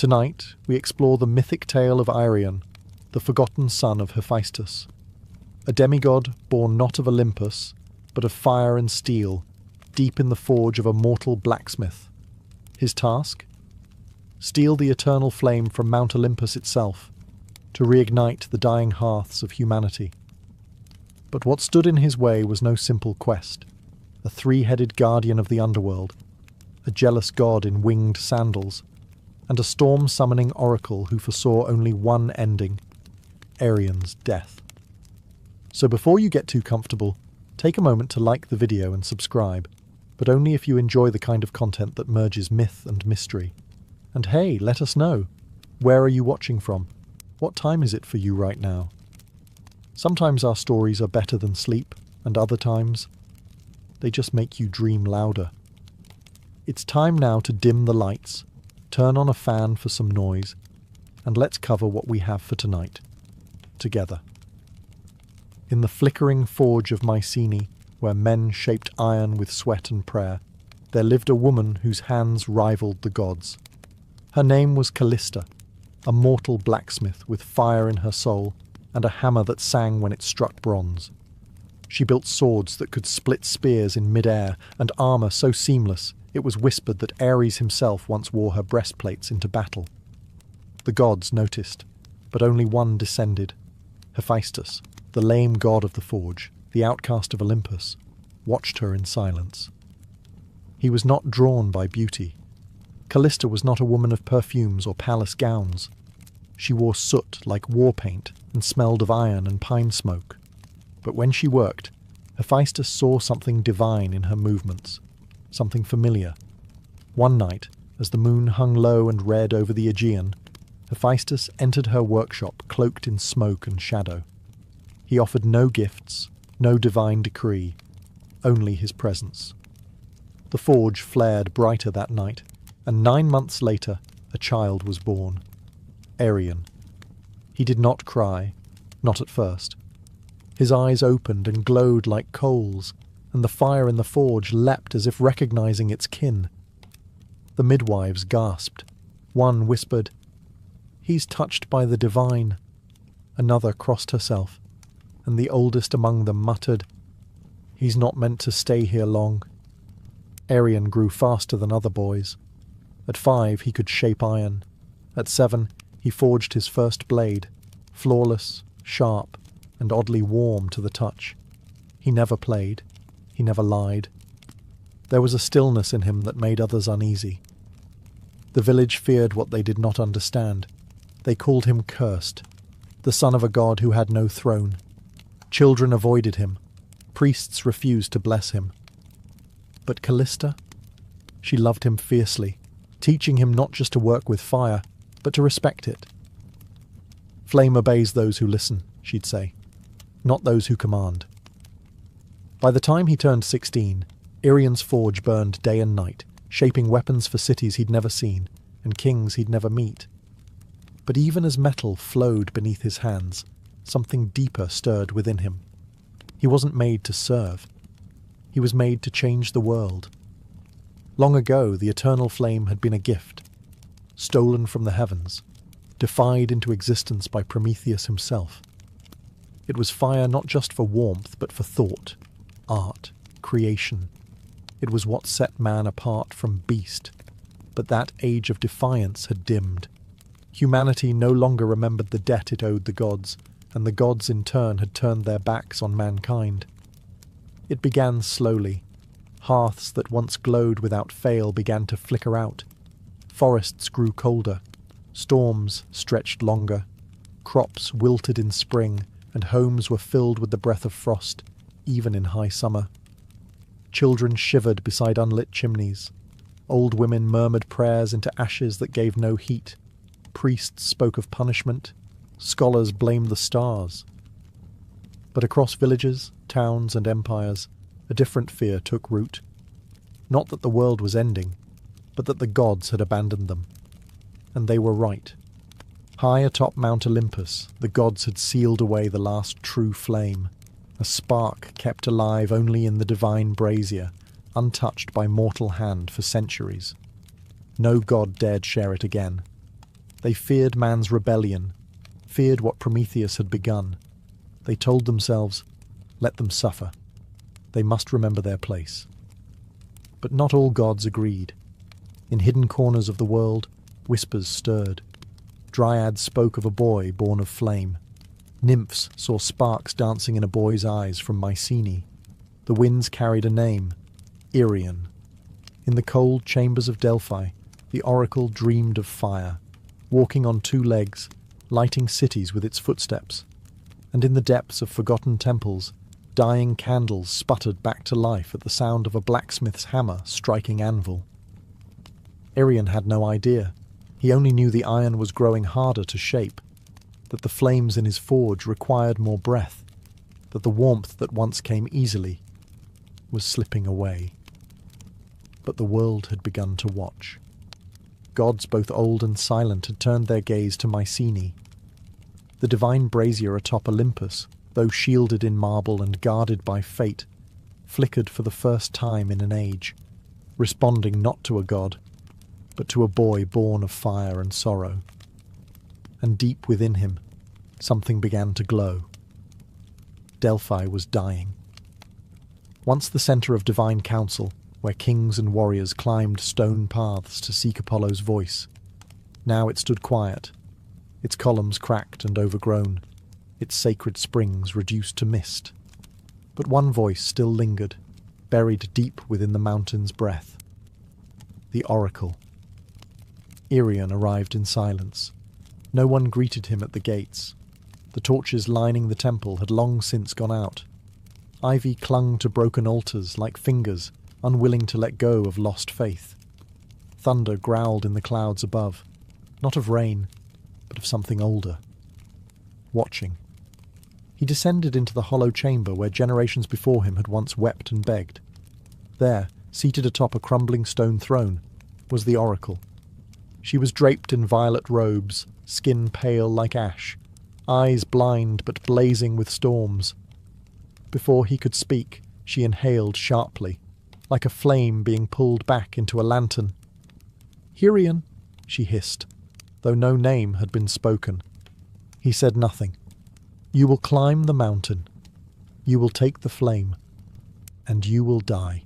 Tonight, we explore the mythic tale of Irion, the forgotten son of Hephaestus, a demigod born not of Olympus, but of fire and steel, deep in the forge of a mortal blacksmith. His task? Steal the eternal flame from Mount Olympus itself, to reignite the dying hearths of humanity. But what stood in his way was no simple quest. A three-headed guardian of the underworld, a jealous god in winged sandals, and a storm-summoning oracle who foresaw only one ending, Arion's death. So before you get too comfortable, take a moment to like the video and subscribe, but only if you enjoy the kind of content that merges myth and mystery. And hey, let us know. Where are you watching from? What time is it for you right now? Sometimes our stories are better than sleep, and other times, they just make you dream louder. It's time now to dim the lights, turn on a fan for some noise, and let's cover what we have for tonight, together. In the flickering forge of Mycenae, where men shaped iron with sweat and prayer, there lived a woman whose hands rivaled the gods. Her name was Callista, a mortal blacksmith with fire in her soul and a hammer that sang when it struck bronze. She built swords that could split spears in mid-air and armour so seamless it was whispered that Ares himself once wore her breastplates into battle. The gods noticed, but only one descended. Hephaestus, the lame god of the forge, the outcast of Olympus, watched her in silence. He was not drawn by beauty. Callista was not a woman of perfumes or palace gowns. She wore soot like war paint and smelled of iron and pine smoke. But when she worked, Hephaestus saw something divine in her movements, something familiar. One night, as the moon hung low and red over the Aegean, Hephaestus entered her workshop cloaked in smoke and shadow. He offered no gifts, no divine decree, only his presence. The forge flared brighter that night, and 9 months later a child was born, Arion. He did not cry, not at first. His eyes opened and glowed like coals, and the fire in the forge leapt as if recognizing its kin. The midwives gasped. One whispered, "He's touched by the divine." Another crossed herself, and the oldest among them muttered, "He's not meant to stay here long." Arion grew faster than other boys. At 5 he could shape iron. At 7 he forged his first blade, flawless, sharp, and oddly warm to the touch. He never played. He never lied. There was a stillness in him that made others uneasy. The village feared what they did not understand. They called him cursed, the son of a god who had no throne. Children avoided him. Priests refused to bless him. But Callista? She loved him fiercely, teaching him not just to work with fire, but to respect it. "Flame obeys those who listen," she'd say, "not those who command." By the time he turned 16, Arion's forge burned day and night, shaping weapons for cities he'd never seen and kings he'd never meet. But even as metal flowed beneath his hands, something deeper stirred within him. He wasn't made to serve. He was made to change the world. Long ago, the eternal flame had been a gift, stolen from the heavens, defied into existence by Prometheus himself. It was fire not just for warmth, but for thought, art, creation. It was what set man apart from beast. But that age of defiance had dimmed. Humanity no longer remembered the debt it owed the gods, and the gods in turn had turned their backs on mankind. It began slowly. Hearths that once glowed without fail began to flicker out. Forests grew colder. Storms stretched longer. Crops wilted in spring, and homes were filled with the breath of frost, even in high summer. Children shivered beside unlit chimneys. Old women murmured prayers into ashes that gave no heat. Priests spoke of punishment. Scholars blamed the stars. But across villages, towns, and empires, a different fear took root. Not that the world was ending, but that the gods had abandoned them. And they were right. High atop Mount Olympus, the gods had sealed away the last true flame, a spark kept alive only in the divine brazier, untouched by mortal hand for centuries. No god dared share it again. They feared man's rebellion, feared what Prometheus had begun. They told themselves, let them suffer. They must remember their place. But not all gods agreed. In hidden corners of the world, whispers stirred. Dryads spoke of a boy born of flame. Nymphs saw sparks dancing in a boy's eyes from Mycenae. The winds carried a name, Irion. In the cold chambers of Delphi, the oracle dreamed of fire, walking on two legs, lighting cities with its footsteps. And in the depths of forgotten temples, dying candles sputtered back to life at the sound of a blacksmith's hammer striking anvil. Irion had no idea. He only knew the iron was growing harder to shape, that the flames in his forge required more breath, that the warmth that once came easily was slipping away. But the world had begun to watch. Gods both old and silent had turned their gaze to Mycenae. The divine brazier atop Olympus, though shielded in marble and guarded by fate, flickered for the first time in an age, responding not to a god, but to a boy born of fire and sorrow. And deep within him, something began to glow. Delphi was dying. Once the centre of divine council, where kings and warriors climbed stone paths to seek Apollo's voice, now it stood quiet, its columns cracked and overgrown, its sacred springs reduced to mist. But one voice still lingered, buried deep within the mountain's breath. The oracle. Irion arrived in silence. No one greeted him at the gates. The torches lining the temple had long since gone out. Ivy clung to broken altars like fingers, unwilling to let go of lost faith. Thunder growled in the clouds above, not of rain, but of something older. Watching. He descended into the hollow chamber where generations before him had once wept and begged. There, seated atop a crumbling stone throne, was the oracle. She was draped in violet robes, skin pale like ash, eyes blind but blazing with storms. Before he could speak, she inhaled sharply, like a flame being pulled back into a lantern. "Irion," she hissed, though no name had been spoken. He said nothing. "You will climb the mountain. You will take the flame. And you will die."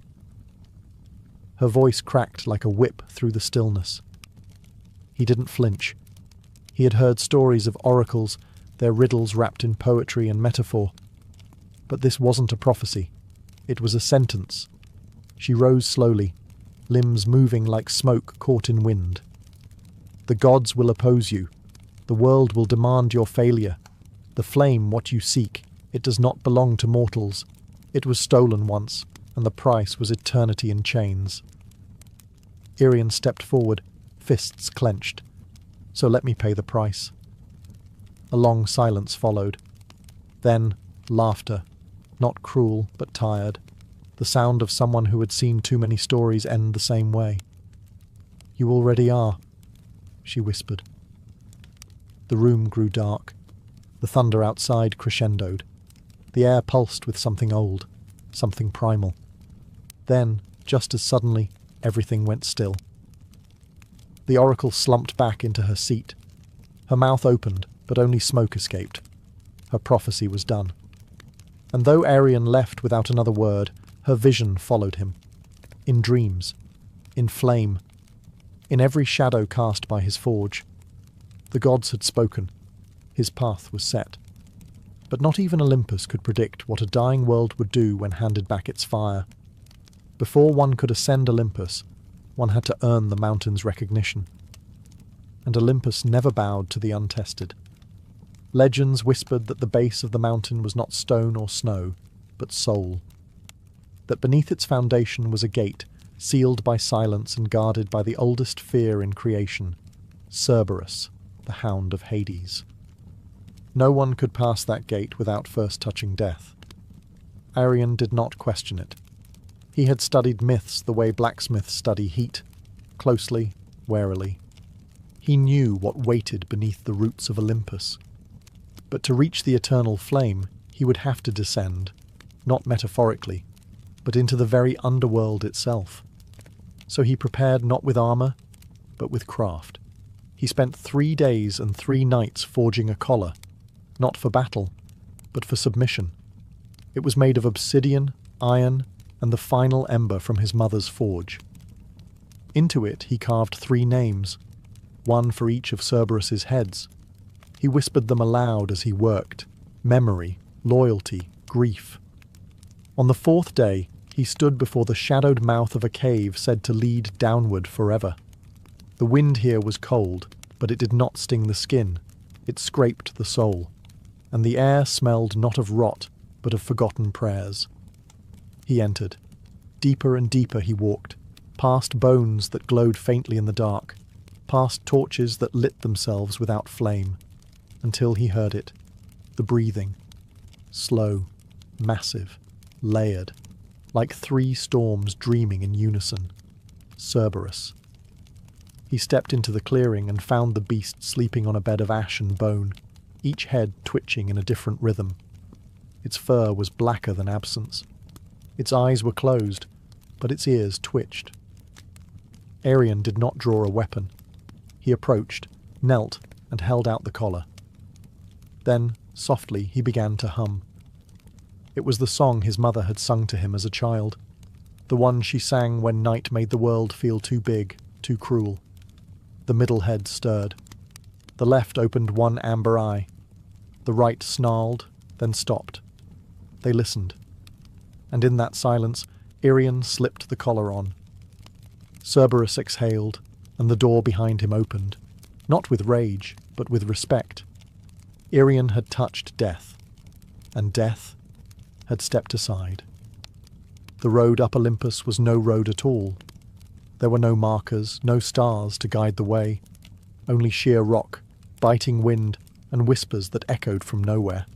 Her voice cracked like a whip through the stillness. He didn't flinch. He had heard stories of oracles, their riddles wrapped in poetry and metaphor. But this wasn't a prophecy. It was a sentence. She rose slowly, limbs moving like smoke caught in wind. "The gods will oppose you. The world will demand your failure. The flame, what you seek, it does not belong to mortals. It was stolen once, and the price was eternity in chains." Irion stepped forward, fists clenched. "So let me pay the price." A long silence followed. Then, laughter, not cruel but tired, the sound of someone who had seen too many stories end the same way. "You already are," she whispered. The room grew dark. The thunder outside crescendoed. The air pulsed with something old, something primal. Then, just as suddenly, everything went still. The oracle slumped back into her seat. Her mouth opened, but only smoke escaped. Her prophecy was done. And though Irion left without another word, her vision followed him. In dreams. In flame. In every shadow cast by his forge. The gods had spoken. His path was set. But not even Olympus could predict what a dying world would do when handed back its fire. Before one could ascend Olympus, one had to earn the mountain's recognition. And Olympus never bowed to the untested. Legends whispered that the base of the mountain was not stone or snow, but soul. That beneath its foundation was a gate, sealed by silence and guarded by the oldest fear in creation, Cerberus, the hound of Hades. No one could pass that gate without first touching death. Irion did not question it. He had studied myths the way blacksmiths study heat, closely, warily. He knew what waited beneath the roots of Olympus. But to reach the eternal flame, he would have to descend, not metaphorically, but into the very underworld itself. So he prepared not with armour, but with craft. He spent 3 days and 3 nights forging a collar, not for battle, but for submission. It was made of obsidian, iron, and the final ember from his mother's forge. Into it he carved 3 names, one for each of Cerberus's heads. He whispered them aloud as he worked: memory, loyalty, grief. On the 4th day, he stood before the shadowed mouth of a cave said to lead downward forever. The wind here was cold, but it did not sting the skin. It scraped the soul, and the air smelled not of rot, but of forgotten prayers. He entered. Deeper and deeper he walked, past bones that glowed faintly in the dark, past torches that lit themselves without flame, until he heard it, the breathing, slow, massive, layered, like 3 storms dreaming in unison. Cerberus. He stepped into the clearing and found the beast sleeping on a bed of ash and bone, each head twitching in a different rhythm. Its fur was blacker than absence. Its eyes were closed, but its ears twitched. Arion did not draw a weapon. He approached, knelt, and held out the collar. Then, softly, he began to hum. It was the song his mother had sung to him as a child, the one she sang when night made the world feel too big, too cruel. The middle head stirred. The left opened one amber eye. The right snarled, then stopped. They listened. And in that silence, Arion slipped the collar on. Cerberus exhaled, and the door behind him opened, not with rage, but with respect. Arion had touched death, and death had stepped aside. The road up Olympus was no road at all. There were no markers, no stars to guide the way, only sheer rock, biting wind, and whispers that echoed from nowhere.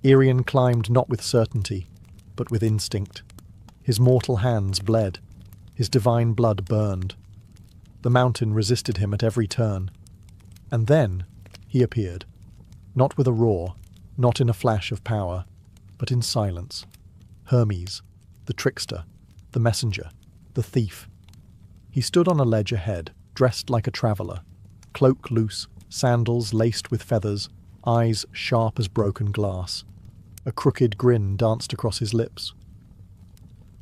Arion climbed not with certainty, but with instinct. His mortal hands bled. His divine blood burned. The mountain resisted him at every turn. And then he appeared, not with a roar, not in a flash of power, but in silence. Hermes, the trickster, the messenger, the thief. He stood on a ledge ahead, dressed like a traveller, cloak loose, sandals laced with feathers, eyes sharp as broken glass. A crooked grin danced across his lips.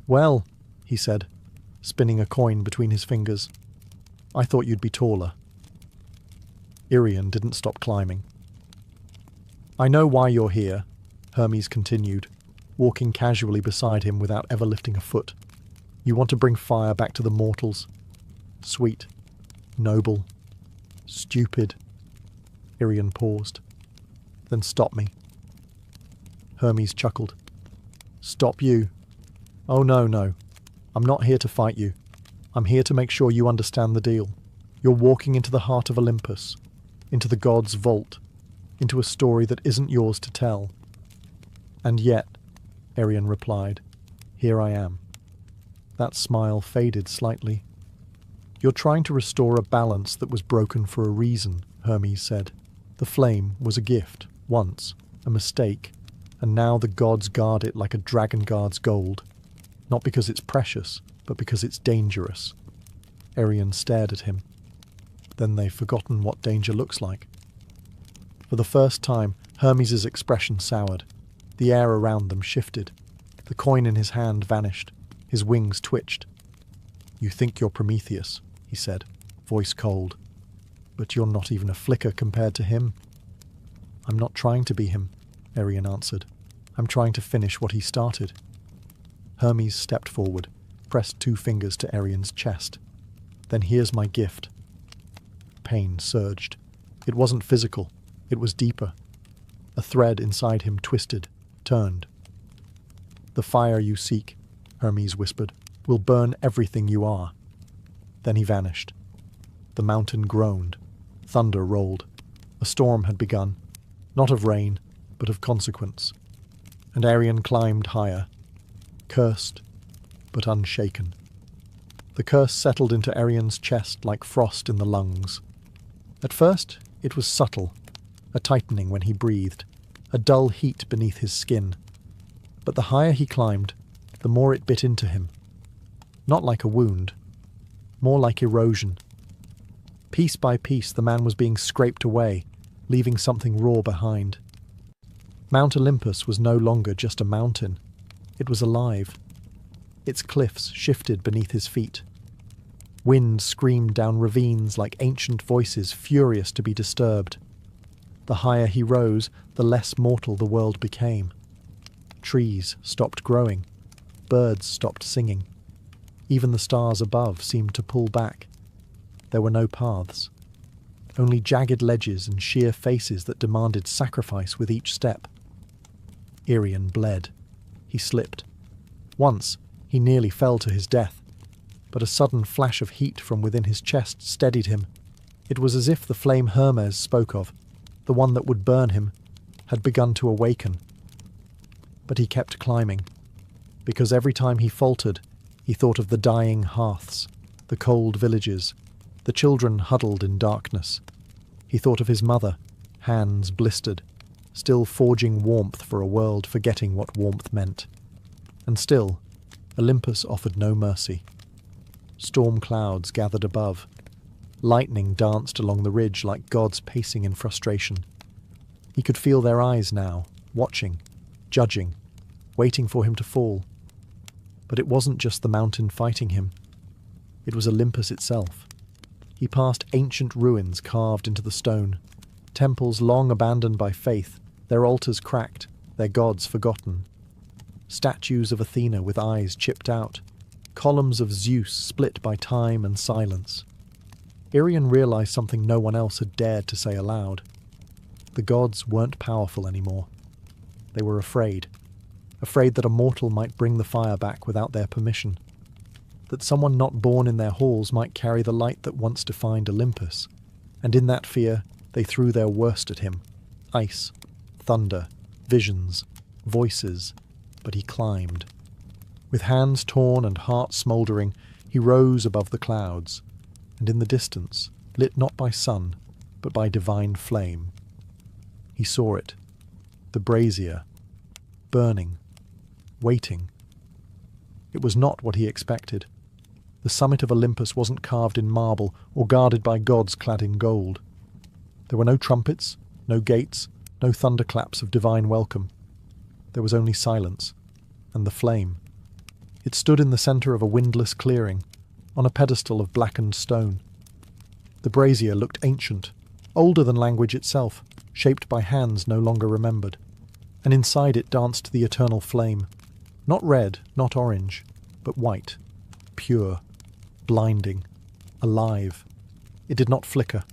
"Well," he said, spinning a coin between his fingers, "I thought you'd be taller." Arion didn't stop climbing. "I know why you're here," Hermes continued, walking casually beside him without ever lifting a foot. "You want to bring fire back to the mortals. Sweet, noble, stupid." Arion paused. "Then stop me." Hermes chuckled. "Stop you? Oh no. I'm not here to fight you. I'm here to make sure you understand the deal. You're walking into the heart of Olympus, into the gods' vault, into a story that isn't yours to tell. And yet," Arion replied, "here I am." That smile faded slightly. "You're trying to restore a balance that was broken for a reason," Hermes said. "The flame was a gift, once, a mistake, and now the gods guard it like a dragon guards gold. Not because it's precious, but because it's dangerous." Arion stared at him. Then they've forgotten what danger looks like. For the first time, Hermes' expression soured. The air around them shifted. The coin in his hand vanished. His wings twitched. "You think you're Prometheus," he said, voice cold. "But you're not even a flicker compared to him." "I'm not trying to be him," Arion answered. "I'm trying to finish what he started." Hermes stepped forward, pressed 2 fingers to Arion's chest. "Then here's my gift." Pain surged. It wasn't physical. It was deeper. A thread inside him twisted, turned. "The fire you seek," Hermes whispered, "will burn everything you are." Then he vanished. The mountain groaned. Thunder rolled. A storm had begun, not of rain, but of consequence. And Arion climbed higher, cursed, but unshaken. The curse settled into Arion's chest like frost in the lungs. At first, it was subtle, a tightening when he breathed, a dull heat beneath his skin. But the higher he climbed, the more it bit into him. Not like a wound, more like erosion. Piece by piece, the man was being scraped away, leaving something raw behind. Mount Olympus was no longer just a mountain. It was alive. Its cliffs shifted beneath his feet. Wind screamed down ravines like ancient voices furious to be disturbed. The higher he rose, the less mortal the world became. Trees stopped growing. Birds stopped singing. Even the stars above seemed to pull back. There were no paths. Only jagged ledges and sheer faces that demanded sacrifice with each step. Irian bled. He slipped. Once, he nearly fell to his death, but a sudden flash of heat from within his chest steadied him. It was as if the flame Hermes spoke of, the one that would burn him, had begun to awaken. But he kept climbing, because every time he faltered, he thought of the dying hearths, the cold villages, the children huddled in darkness. He thought of his mother, hands blistered, still forging warmth for a world forgetting what warmth meant. And still, Olympus offered no mercy. Storm clouds gathered above. Lightning danced along the ridge like gods pacing in frustration. He could feel their eyes now, watching, judging, waiting for him to fall. But it wasn't just the mountain fighting him. It was Olympus itself. He passed ancient ruins carved into the stone, temples long abandoned by faith, their altars cracked, their gods forgotten. Statues of Athena with eyes chipped out, columns of Zeus split by time and silence. Irian realized something no one else had dared to say aloud. The gods weren't powerful anymore. They were afraid that a mortal might bring the fire back without their permission, that someone not born in their halls might carry the light that once defined Olympus, and in that fear they threw their worst at him. Ice, thunder, visions, voices, but he climbed. With hands torn and heart smouldering, he rose above the clouds, and in the distance, lit not by sun, but by divine flame. He saw it, the brazier, burning, waiting. It was not what he expected. The summit of Olympus wasn't carved in marble or guarded by gods clad in gold. There were no trumpets, no gates, no thunderclaps of divine welcome. There was only silence, and the flame. It stood in the centre of a windless clearing, on a pedestal of blackened stone. The brazier looked ancient, older than language itself, shaped by hands no longer remembered, and inside it danced the eternal flame, not red, not orange, but white, pure, blinding, alive. It did not flicker.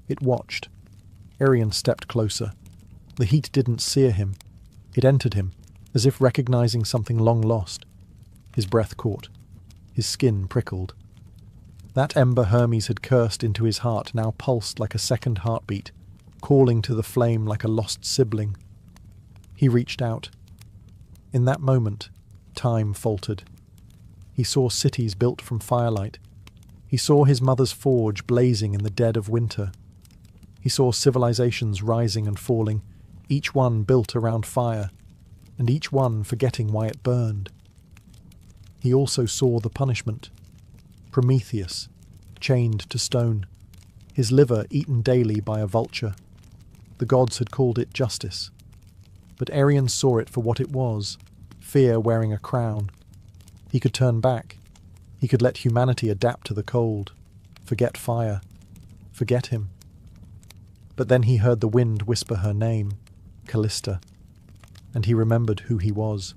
It watched. Irian stepped closer. The heat didn't sear him. It entered him, as if recognizing something long lost. His breath caught. His skin prickled. That ember Hermes had cursed into his heart now pulsed like a second heartbeat, calling to the flame like a lost sibling. He reached out. In that moment, time faltered. He saw cities built from firelight. He saw his mother's forge blazing in the dead of winter. He saw civilizations rising and falling, each one built around fire, and each one forgetting why it burned. He also saw the punishment. Prometheus, chained to stone, his liver eaten daily by a vulture. The gods had called it justice. But Irian saw it for what it was, fear wearing a crown. He could turn back. He could let humanity adapt to the cold, forget fire, forget him. But then he heard the wind whisper her name, Callista, and he remembered who he was.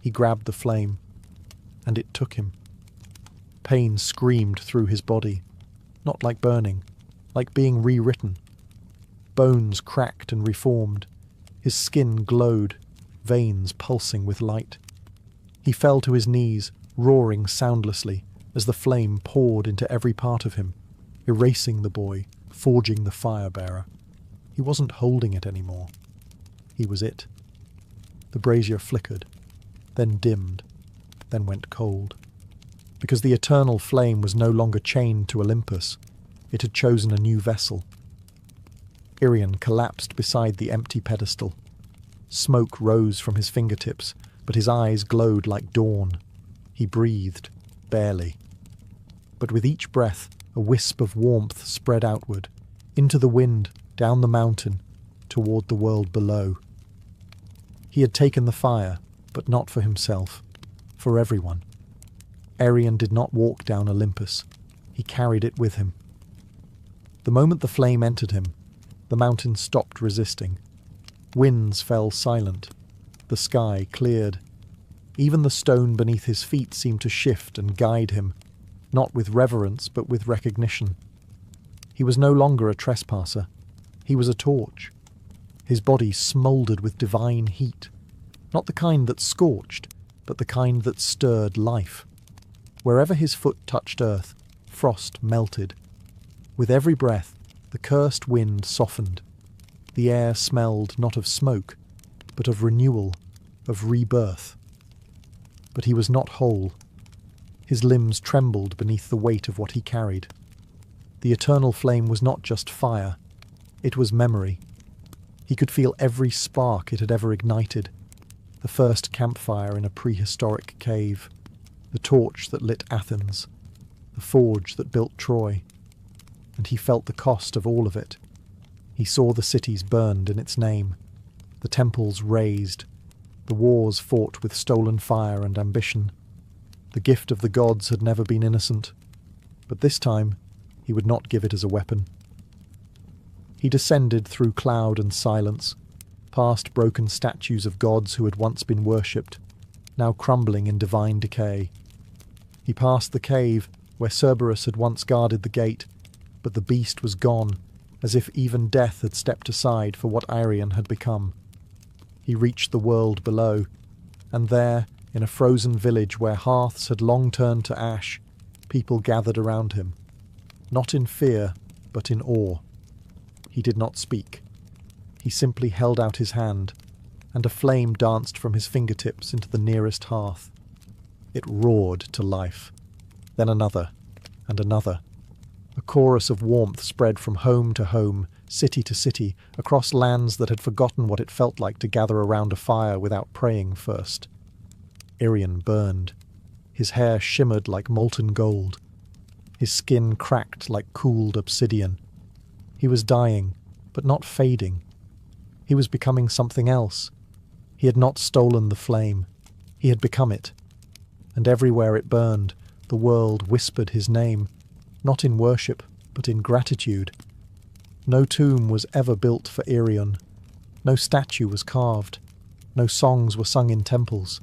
He grabbed the flame, and it took him. Pain screamed through his body, not like burning, like being rewritten. Bones cracked and reformed. His skin glowed, veins pulsing with light. He fell to his knees, roaring soundlessly, as the flame poured into every part of him, erasing the boy, forging the fire-bearer. He wasn't holding it anymore. He was it. The brazier flickered, then dimmed, then went cold. Because the eternal flame was no longer chained to Olympus, it had chosen a new vessel. Irian collapsed beside the empty pedestal. Smoke rose from his fingertips, but his eyes glowed like dawn. He breathed, barely. But with each breath, A wisp of warmth spread outward, into the wind, down the mountain, toward the world below. He had taken the fire, but not for himself, for everyone. Arion did not walk down Olympus. He carried it with him. The moment the flame entered him, the mountain stopped resisting. Winds fell silent. The sky cleared. Even the stone beneath his feet seemed to shift and guide him, not with reverence but with recognition. He was no longer a trespasser. He was a torch. His body smouldered with divine heat, not the kind that scorched, but the kind that stirred life. Wherever his foot touched earth, frost melted. With every breath, the cursed wind softened. The air smelled not of smoke, but of renewal, of rebirth. But he was not whole. His limbs trembled beneath the weight of what he carried. The eternal flame was not just fire, it was memory. He could feel every spark it had ever ignited. The first campfire in a prehistoric cave, the torch that lit Athens, the forge that built Troy. And he felt the cost of all of it. He saw the cities burned in its name, the temples razed, the wars fought with stolen fire and ambition. The gift of the gods had never been innocent, but this time he would not give it as a weapon. He descended through cloud and silence, past broken statues of gods who had once been worshipped, now crumbling in divine decay. He passed the cave where Cerberus had once guarded the gate, but the beast was gone, as if even death had stepped aside for what Arion had become. He reached the world below, and there, in a frozen village where hearths had long turned to ash, people gathered around him, not in fear, but in awe. He did not speak. He simply held out his hand, and a flame danced from his fingertips into the nearest hearth. It roared to life. Then another, and another. A chorus of warmth spread from home to home, city to city, across lands that had forgotten what it felt like to gather around a fire without praying first. Arion burned. His hair shimmered like molten gold. His skin cracked like cooled obsidian. He was dying, but not fading. He was becoming something else. He had not stolen the flame. He had become it. And everywhere it burned, the world whispered his name, not in worship, but in gratitude. No tomb was ever built for Arion. No statue was carved. No songs were sung in temples.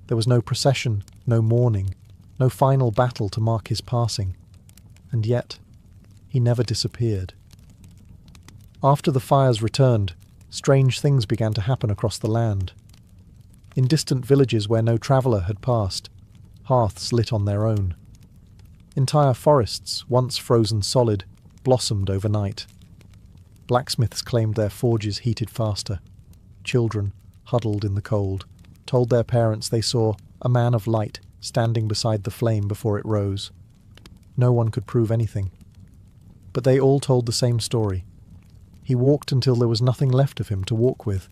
There was no procession, no mourning, no final battle to mark his passing. And yet, he never disappeared. After the fires returned, strange things began to happen across the land. In distant villages where no traveller had passed, hearths lit on their own. Entire forests, once frozen solid, blossomed overnight. Blacksmiths claimed their forges heated faster. Children, huddled in the cold, told their parents they saw a man of light standing beside the flame before it rose. No one could prove anything. But they all told the same story. He walked until there was nothing left of him to walk with.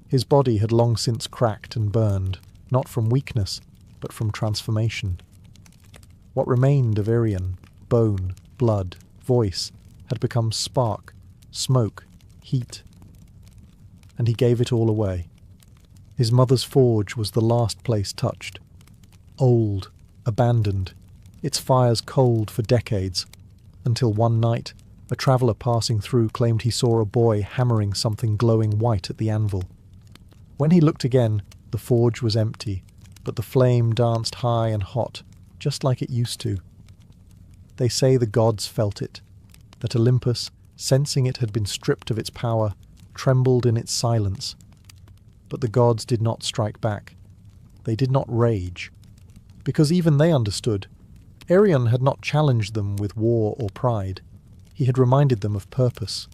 His body had long since cracked and burned, not from weakness, but from transformation. What remained of Arion, bone, blood, voice, had become spark, smoke, heat. And he gave it all away. His mother's forge was the last place touched. Old, abandoned, its fires cold for decades, until one night a traveller passing through claimed he saw a boy hammering something glowing white at the anvil. When he looked again, the forge was empty, but the flame danced high and hot, just like it used to. They say the gods felt it, that Olympus, sensing it had been stripped of its power, trembled in its silence. But the gods did not strike back. They did not rage. Because even they understood. Arion had not challenged them with war or pride. He had reminded them of purpose.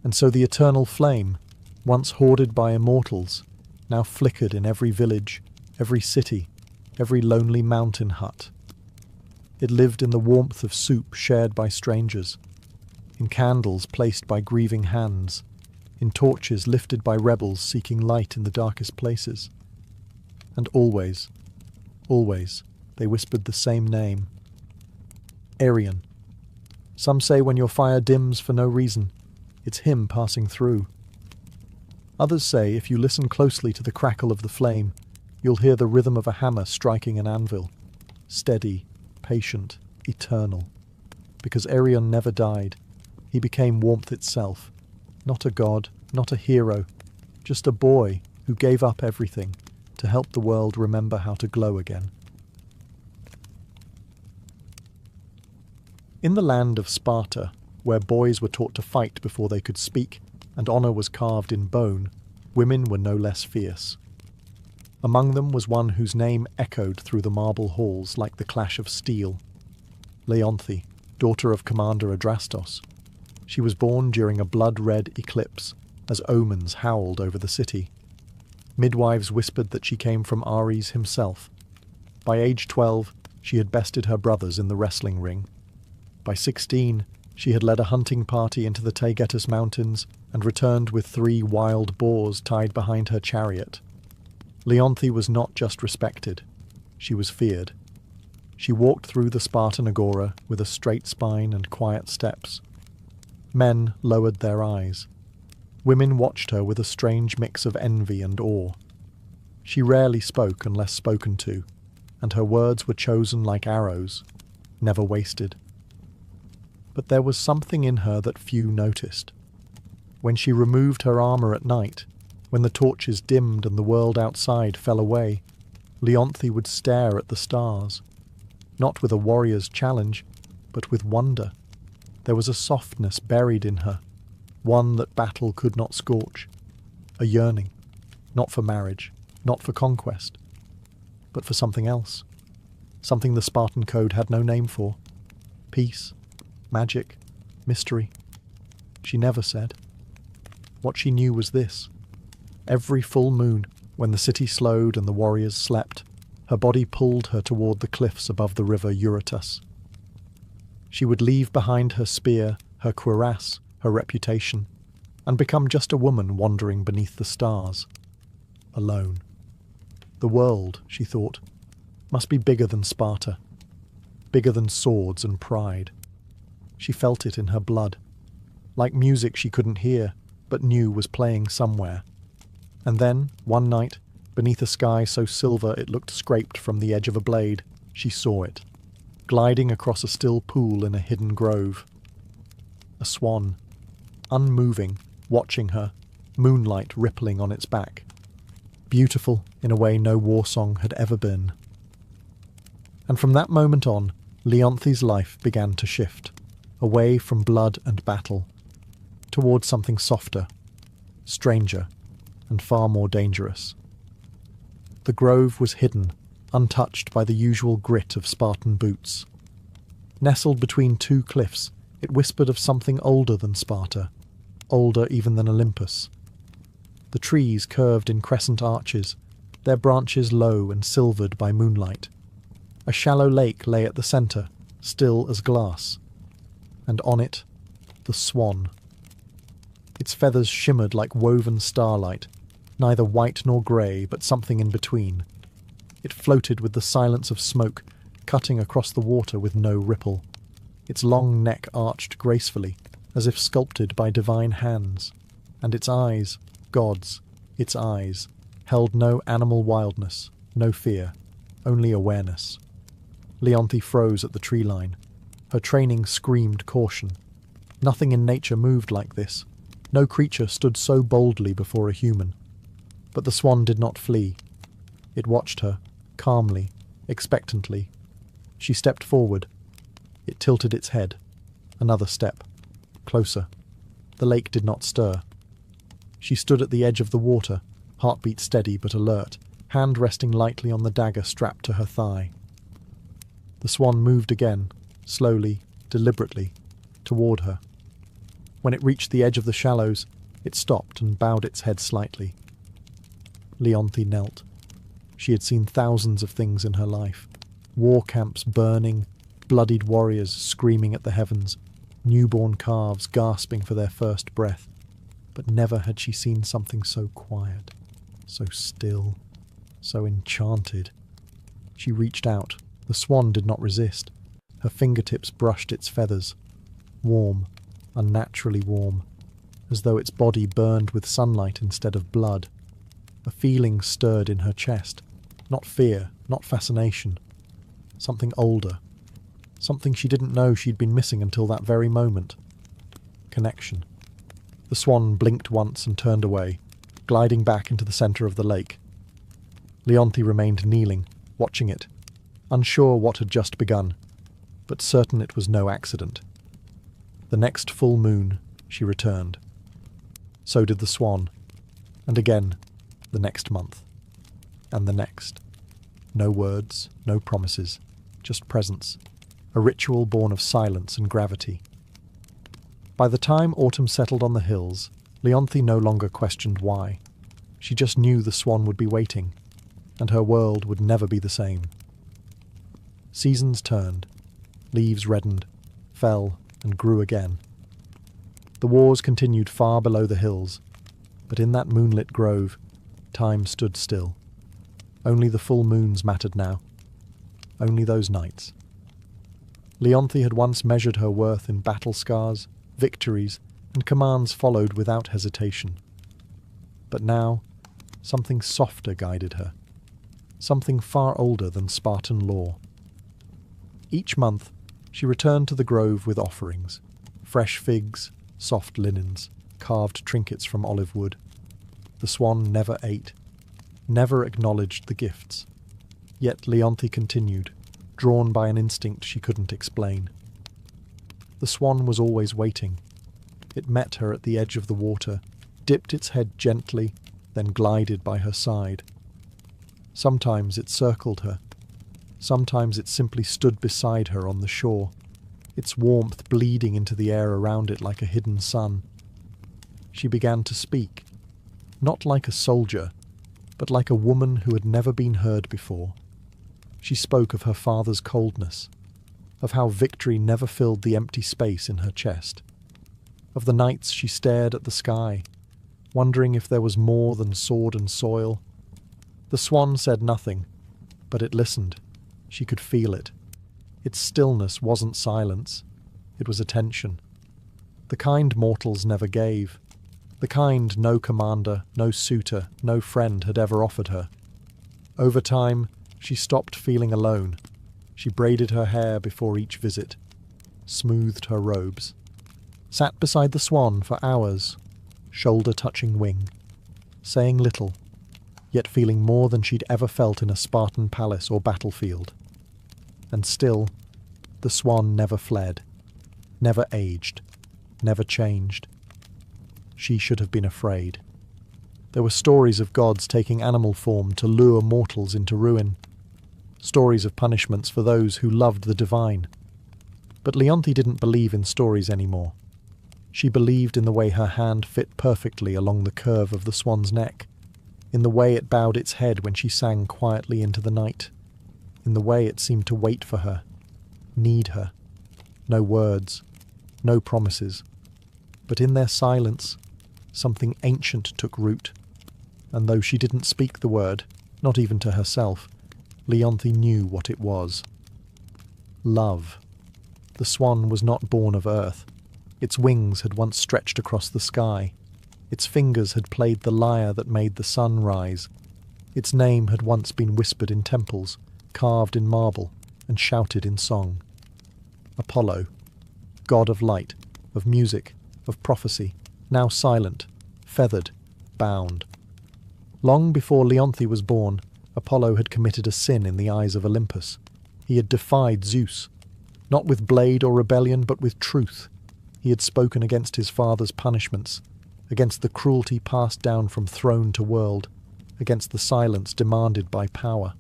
And so the eternal flame, once hoarded by immortals, now flickered in every village, every city, every lonely mountain hut. It lived in the warmth of soup shared by strangers, in candles placed by grieving hands, in torches lifted by rebels seeking light in the darkest places. And always, always, they whispered the same name. Arion. Some say when your fire dims for no reason, it's him passing through. Others say if you listen closely to the crackle of the flame, you'll hear the rhythm of a hammer striking an anvil. Steady, patient, eternal. Because Arion never died. He became warmth itself. Not a god, not a hero, just a boy who gave up everything to help the world remember how to glow again. In the land of Sparta, where boys were taught to fight before they could speak, and honour was carved in bone, women were no less fierce. Among them was one whose name echoed through the marble halls like the clash of steel. Leonthe, daughter of Commander Adrastos. She was born during a blood-red eclipse, as omens howled over the city. Midwives whispered that she came from Ares himself. By age 12, she had bested her brothers in the wrestling ring. By 16, she had led a hunting party into the Taygetus Mountains and returned with 3 wild boars tied behind her chariot. Leonthe was not just respected, she was feared. She walked through the Spartan agora with a straight spine and quiet steps. Men lowered their eyes. Women watched her with a strange mix of envy and awe. She rarely spoke unless spoken to, and her words were chosen like arrows, never wasted. But there was something in her that few noticed. When she removed her armour at night, when the torches dimmed and the world outside fell away, Leonthe would stare at the stars, not with a warrior's challenge, but with wonder. There was a softness buried in her, one that battle could not scorch, a yearning, not for marriage, not for conquest, but for something else, something the Spartan code had no name for. Peace, magic, mystery. She never said. What she knew was this. Every full moon, when the city slowed and the warriors slept, her body pulled her toward the cliffs above the river Eurotas. She would leave behind her spear, her cuirass, her reputation, and become just a woman wandering beneath the stars. Alone. The world, she thought, must be bigger than Sparta, bigger than swords and pride. She felt it in her blood, like music she couldn't hear, but knew was playing somewhere. And then, one night, beneath a sky so silver it looked scraped from the edge of a blade, she saw it, gliding across a still pool in a hidden grove. A swan, unmoving, watching her, moonlight rippling on its back. Beautiful in a way no war song had ever been. And from that moment on, Leonthe's life began to shift, away from blood and battle, towards something softer, stranger, and far more dangerous. The grove was hidden, untouched by the usual grit of Spartan boots. Nestled between 2 cliffs, it whispered of something older than Sparta, older even than Olympus. The trees curved in crescent arches, their branches low and silvered by moonlight. A shallow lake lay at the centre, still as glass, and on it, the swan. Its feathers shimmered like woven starlight, neither white nor grey, but something in between. It floated with the silence of smoke, cutting across the water with no ripple. Its long neck arched gracefully, as if sculpted by divine hands, and its eyes, gods, its eyes, held no animal wildness, no fear, only awareness. Leonthe froze at the tree line. Her training screamed caution. Nothing in nature moved like this. No creature stood so boldly before a human. But the swan did not flee. It watched her, calmly, expectantly. She stepped forward. It tilted its head. Another step. Closer. The lake did not stir. She stood at the edge of the water, heartbeat steady but alert, hand resting lightly on the dagger strapped to her thigh. The swan moved again, slowly, deliberately, toward her. When it reached the edge of the shallows, it stopped and bowed its head slightly. Leonthe knelt. She had seen thousands of things in her life. War camps burning, bloodied warriors screaming at the heavens, newborn calves gasping for their first breath. But never had she seen something so quiet, so still, so enchanted. She reached out. The swan did not resist. Her fingertips brushed its feathers. warm, unnaturally warm, as though its body burned with sunlight instead of blood. A feeling stirred in her chest, not fear, not fascination, something older, something she didn't know she'd been missing until that very moment. Connection. The swan blinked once and turned away, gliding back into the centre of the lake. Leonthe remained kneeling, watching it, unsure what had just begun, but certain it was no accident. The next full moon, she returned. So did the swan, and again, the next month, and the next. No words, no promises, just presence, a ritual born of silence and gravity. By the time autumn settled on the hills, Leonthe no longer questioned why. She just knew the swan would be waiting, and her world would never be the same. Seasons turned, leaves reddened, fell, and grew again. The wars continued far below the hills, but in that moonlit grove, time stood still. Only the full moons mattered now. Only those nights. Leonthe had once measured her worth in battle scars, victories, and commands followed without hesitation. But now, something softer guided her. Something far older than Spartan law. Each month, she returned to the grove with offerings, fresh figs, soft linens, carved trinkets from olive wood. The swan never ate, never acknowledged the gifts. Yet Leonthe continued, drawn by an instinct she couldn't explain. The swan was always waiting. It met her at the edge of the water, dipped its head gently, then glided by her side. Sometimes it circled her. Sometimes it simply stood beside her on the shore, its warmth bleeding into the air around it like a hidden sun. She began to speak, not like a soldier, but like a woman who had never been heard before. She spoke of her father's coldness, of how victory never filled the empty space in her chest, of the nights she stared at the sky, wondering if there was more than sword and soil. The swan said nothing, but it listened. She could feel it. Its stillness wasn't silence. It was attention. The kind mortals never gave. The kind no commander, no suitor, no friend had ever offered her. Over time, she stopped feeling alone. She braided her hair before each visit, smoothed her robes, sat beside the swan for hours, shoulder touching wing, saying little, yet feeling more than she'd ever felt in a Spartan palace or battlefield. And still, the swan never fled, never aged, never changed. She should have been afraid. There were stories of gods taking animal form to lure mortals into ruin, stories of punishments for those who loved the divine. But Leonthe didn't believe in stories anymore. She believed in the way her hand fit perfectly along the curve of the swan's neck, in the way it bowed its head when she sang quietly into the night, in the way it seemed to wait for her, need her. No words, no promises. But in their silence, something ancient took root, and though she didn't speak the word, not even to herself, Leonthe knew what it was. Love. The swan was not born of earth. Its wings had once stretched across the sky. Its fingers had played the lyre that made the sun rise. Its name had once been whispered in temples, carved in marble, and shouted in song. Apollo, god of light, of music, of prophecy, now silent, feathered, bound. Long before Leonthe was born, Apollo had committed a sin in the eyes of Olympus. He had defied Zeus, not with blade or rebellion, but with truth. He had spoken against his father's punishments, against the cruelty passed down from throne to world, against the silence demanded by power.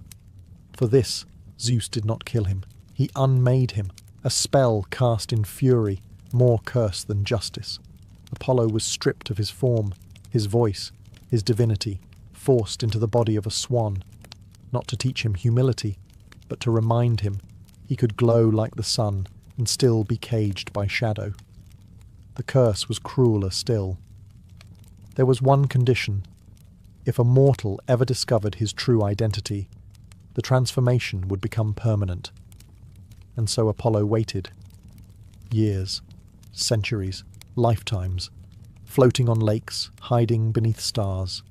For this, Zeus did not kill him. He unmade him, a spell cast in fury, more curse than justice. Apollo was stripped of his form, his voice, his divinity, forced into the body of a swan, not to teach him humility, but to remind him he could glow like the sun and still be caged by shadow. The curse was crueler still. There was one condition. If a mortal ever discovered his true identity, the transformation would become permanent. And so Apollo waited. Years. centuries, lifetimes, floating on lakes, hiding beneath stars,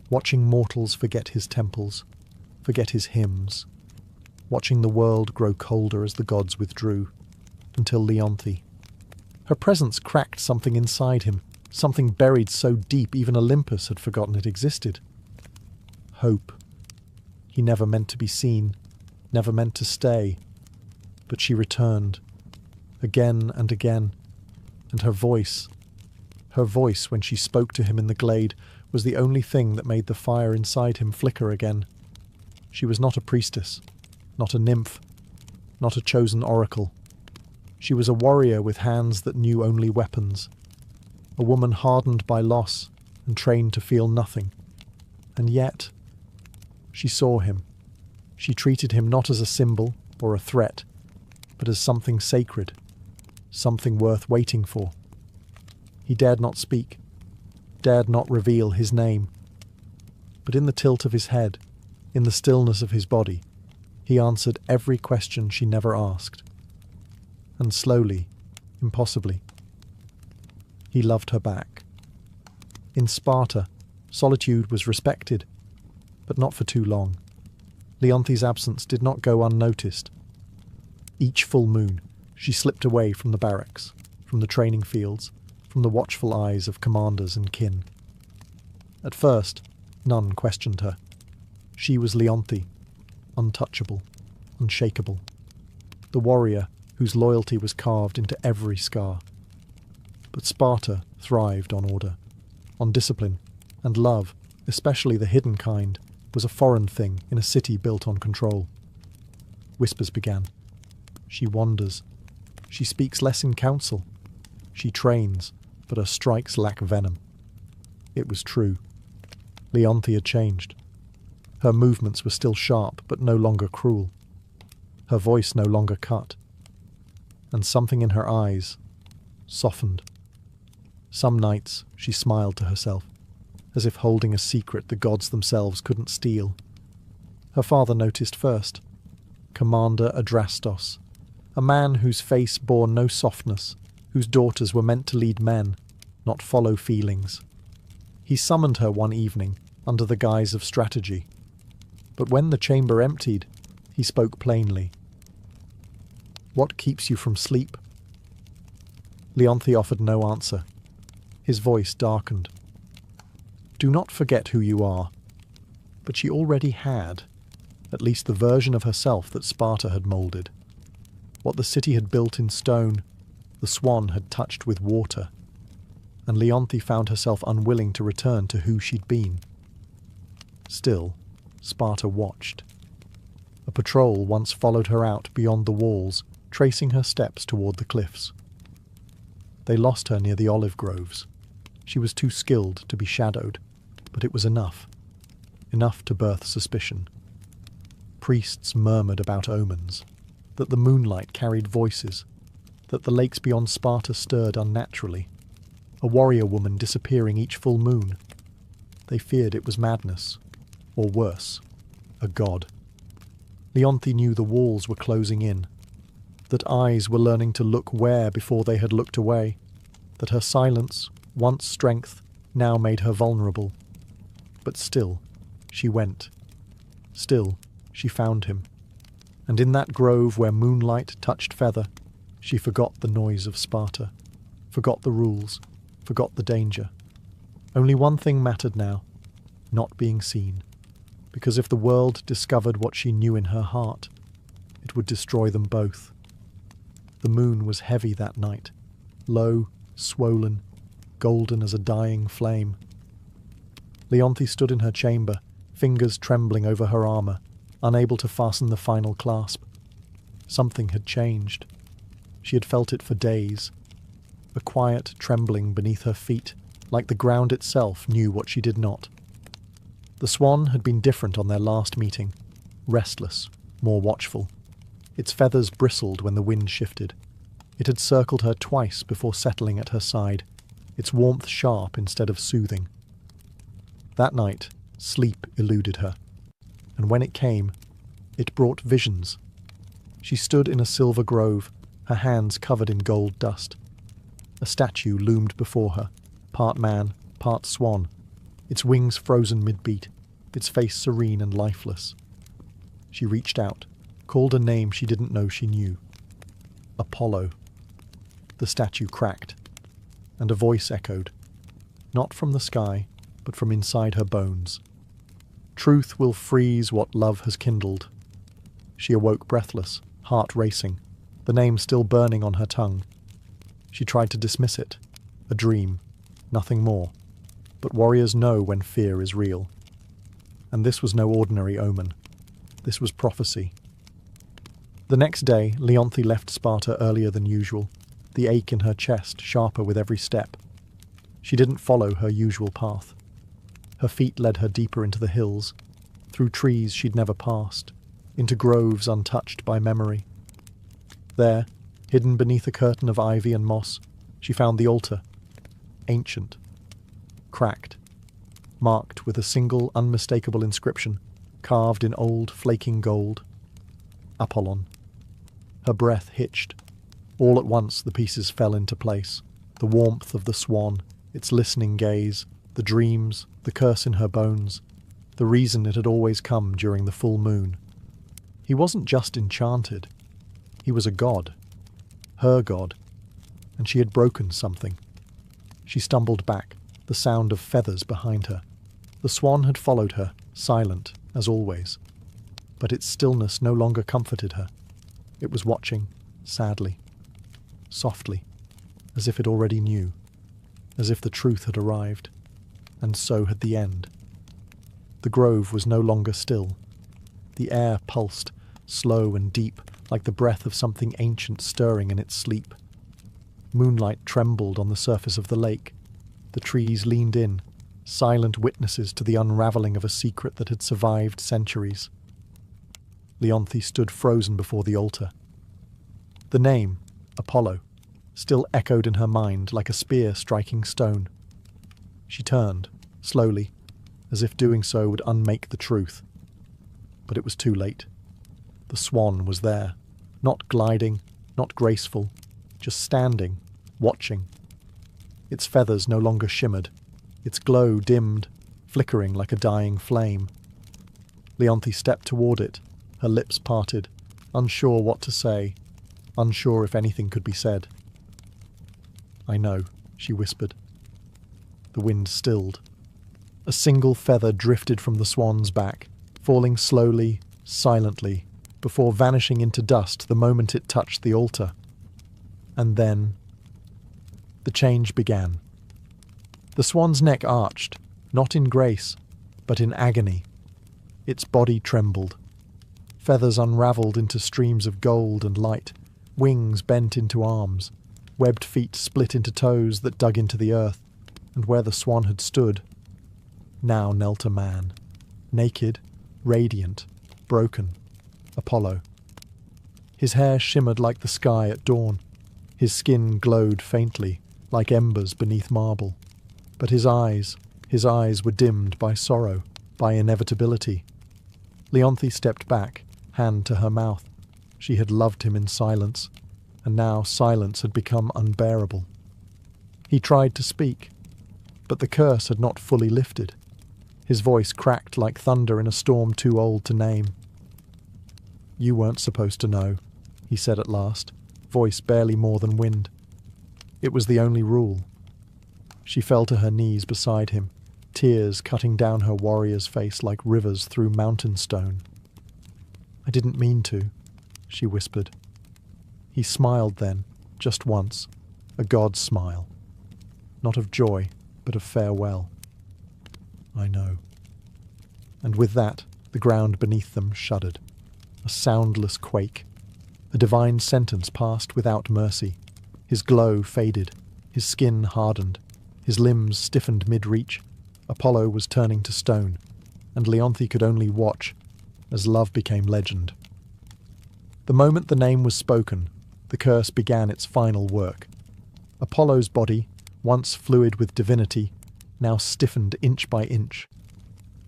watching mortals forget his temples, forget his hymns, watching the world grow colder as the gods withdrew, until Leonthe. Her presence cracked something inside him, something buried so deep even Olympus had forgotten it existed. Hope. He never meant to be seen, never meant to stay, but she returned, again and again, and her voice when she spoke to him in the glade, was the only thing that made the fire inside him flicker again. She was not a priestess, not a nymph, not a chosen oracle. She was a warrior with hands that knew only weapons, a woman hardened by loss and trained to feel nothing. And yet, she saw him. She treated him not as a symbol or a threat, but as something sacred, something worth waiting for. He dared not speak, dared not reveal his name. But in the tilt of his head, in the stillness of his body, he answered every question she never asked. And slowly, impossibly, he loved her back. In Sparta, solitude was respected, but not for too long. Leonthe's absence did not go unnoticed. Each full moon, she slipped away from the barracks, from the training fields, from the watchful eyes of commanders and kin. At first, none questioned her. She was Leonthe, untouchable, unshakable, the warrior whose loyalty was carved into every scar. But Sparta thrived on order, on discipline, and love, especially the hidden kind, was a foreign thing in a city built on control. Whispers began. She wanders. She speaks less in council. She trains, but her strikes lack venom. It was true. Leonthe had changed. Her movements were still sharp, but no longer cruel. Her voice no longer cut. And something in her eyes softened. Some nights she smiled to herself, as if holding a secret the gods themselves couldn't steal. Her father noticed first. Commander Adrastos, a man whose face bore no softness, whose daughters were meant to lead men, not follow feelings. He summoned her one evening, under the guise of strategy. But when the chamber emptied, he spoke plainly. "What keeps you from sleep?" Leonthe offered no answer. His voice darkened. "Do not forget who you are." But she already had, at least the version of herself that Sparta had moulded. What the city had built in stone, the swan had touched with water, and Leonthe found herself unwilling to return to who she'd been. Still, Sparta watched. A patrol once followed her out beyond the walls, tracing her steps toward the cliffs. They lost her near the olive groves. She was too skilled to be shadowed, but it was enough. Enough to birth suspicion. Priests murmured about omens, that the moonlight carried voices, that the lakes beyond Sparta stirred unnaturally, a warrior woman disappearing each full moon. They feared it was madness, or worse, a god. Leonthe knew the walls were closing in, that eyes were learning to look where before they had looked away, that her silence, once strength, now made her vulnerable. But still, she went. Still, she found him. And in that grove where moonlight touched feather, she forgot the noise of Sparta, forgot the rules, forgot the danger. Only one thing mattered now, not being seen, because if the world discovered what she knew in her heart, it would destroy them both. The moon was heavy that night, low, swollen, golden as a dying flame. Leonthe stood in her chamber, fingers trembling over her armour, unable to fasten the final clasp. Something had changed. She had felt it for days. A quiet trembling beneath her feet, like the ground itself knew what she did not. The swan had been different on their last meeting, restless, more watchful. Its feathers bristled when the wind shifted. It had circled her twice before settling at her side, its warmth sharp instead of soothing. That night, sleep eluded her, and when it came, it brought visions. She stood in a silver grove, her hands covered in gold dust. A statue loomed before her, part man, part swan, its wings frozen mid-beat, its face serene and lifeless. She reached out, called a name she didn't know she knew. Apollo. The statue cracked, and a voice echoed, not from the sky, but from inside her bones. Truth will freeze what love has kindled. She awoke breathless, heart racing, the name still burning on her tongue. She tried to dismiss it. A dream, nothing more. But warriors know when fear is real. And this was no ordinary omen. This was prophecy. The next day, Leonthe left Sparta earlier than usual, the ache in her chest sharper with every step. She didn't follow her usual path. Her feet led her deeper into the hills, through trees she'd never passed, into groves untouched by memory. There, hidden beneath a curtain of ivy and moss, she found the altar, ancient, cracked, marked with a single unmistakable inscription, carved in old flaking gold. Apollon. Her breath hitched. All at once the pieces fell into place. The warmth of the swan, its listening gaze, the dreams, the curse in her bones, the reason it had always come during the full moon. He wasn't just enchanted. He was a god. Her god. And she had broken something. She stumbled back, the sound of feathers behind her. The swan had followed her, silent, as always. But its stillness no longer comforted her. It was watching, sadly, softly, as if it already knew, as if the truth had arrived, and so had the end. The grove was no longer still. The air pulsed, slow and deep, like the breath of something ancient stirring in its sleep. Moonlight trembled on the surface of the lake. The trees leaned in, silent witnesses to the unravelling of a secret that had survived centuries. Leonthe stood frozen before the altar. The name, Apollo, still echoed in her mind like a spear striking stone. She turned, slowly, as if doing so would unmake the truth. But it was too late. The swan was there, not gliding, not graceful, just standing, watching. Its feathers no longer shimmered, its glow dimmed, flickering like a dying flame. Leonthe stepped toward it, her lips parted, unsure what to say, unsure if anything could be said. "I know," she whispered. The wind stilled. A single feather drifted from the swan's back, falling slowly, silently, before vanishing into dust the moment it touched the altar. And then the change began. The swan's neck arched, not in grace, but in agony. Its body trembled. Feathers unravelled into streams of gold and light, wings bent into arms, webbed feet split into toes that dug into the earth, and where the swan had stood, now knelt a man, naked, radiant, broken, Apollo. His hair shimmered like the sky at dawn. His skin glowed faintly, like embers beneath marble. But his eyes were dimmed by sorrow, by inevitability. Leonthe stepped back, hand to her mouth. She had loved him in silence, and now silence had become unbearable. He tried to speak, but the curse had not fully lifted. His voice cracked like thunder in a storm too old to name. "You weren't supposed to know," he said at last, voice barely more than wind. It was the only rule. She fell to her knees beside him, tears cutting down her warrior's face like rivers through mountain stone. "I didn't mean to," she whispered. He smiled then, just once, a god's smile. Not of joy, but of farewell. "I know." And with that, the ground beneath them shuddered. A soundless quake. A divine sentence passed without mercy. His glow faded. His skin hardened. His limbs stiffened mid-reach. Apollo was turning to stone, and Leonthe could only watch as love became legend. The moment the name was spoken, the curse began its final work. Apollo's body, once fluid with divinity, now stiffened inch by inch.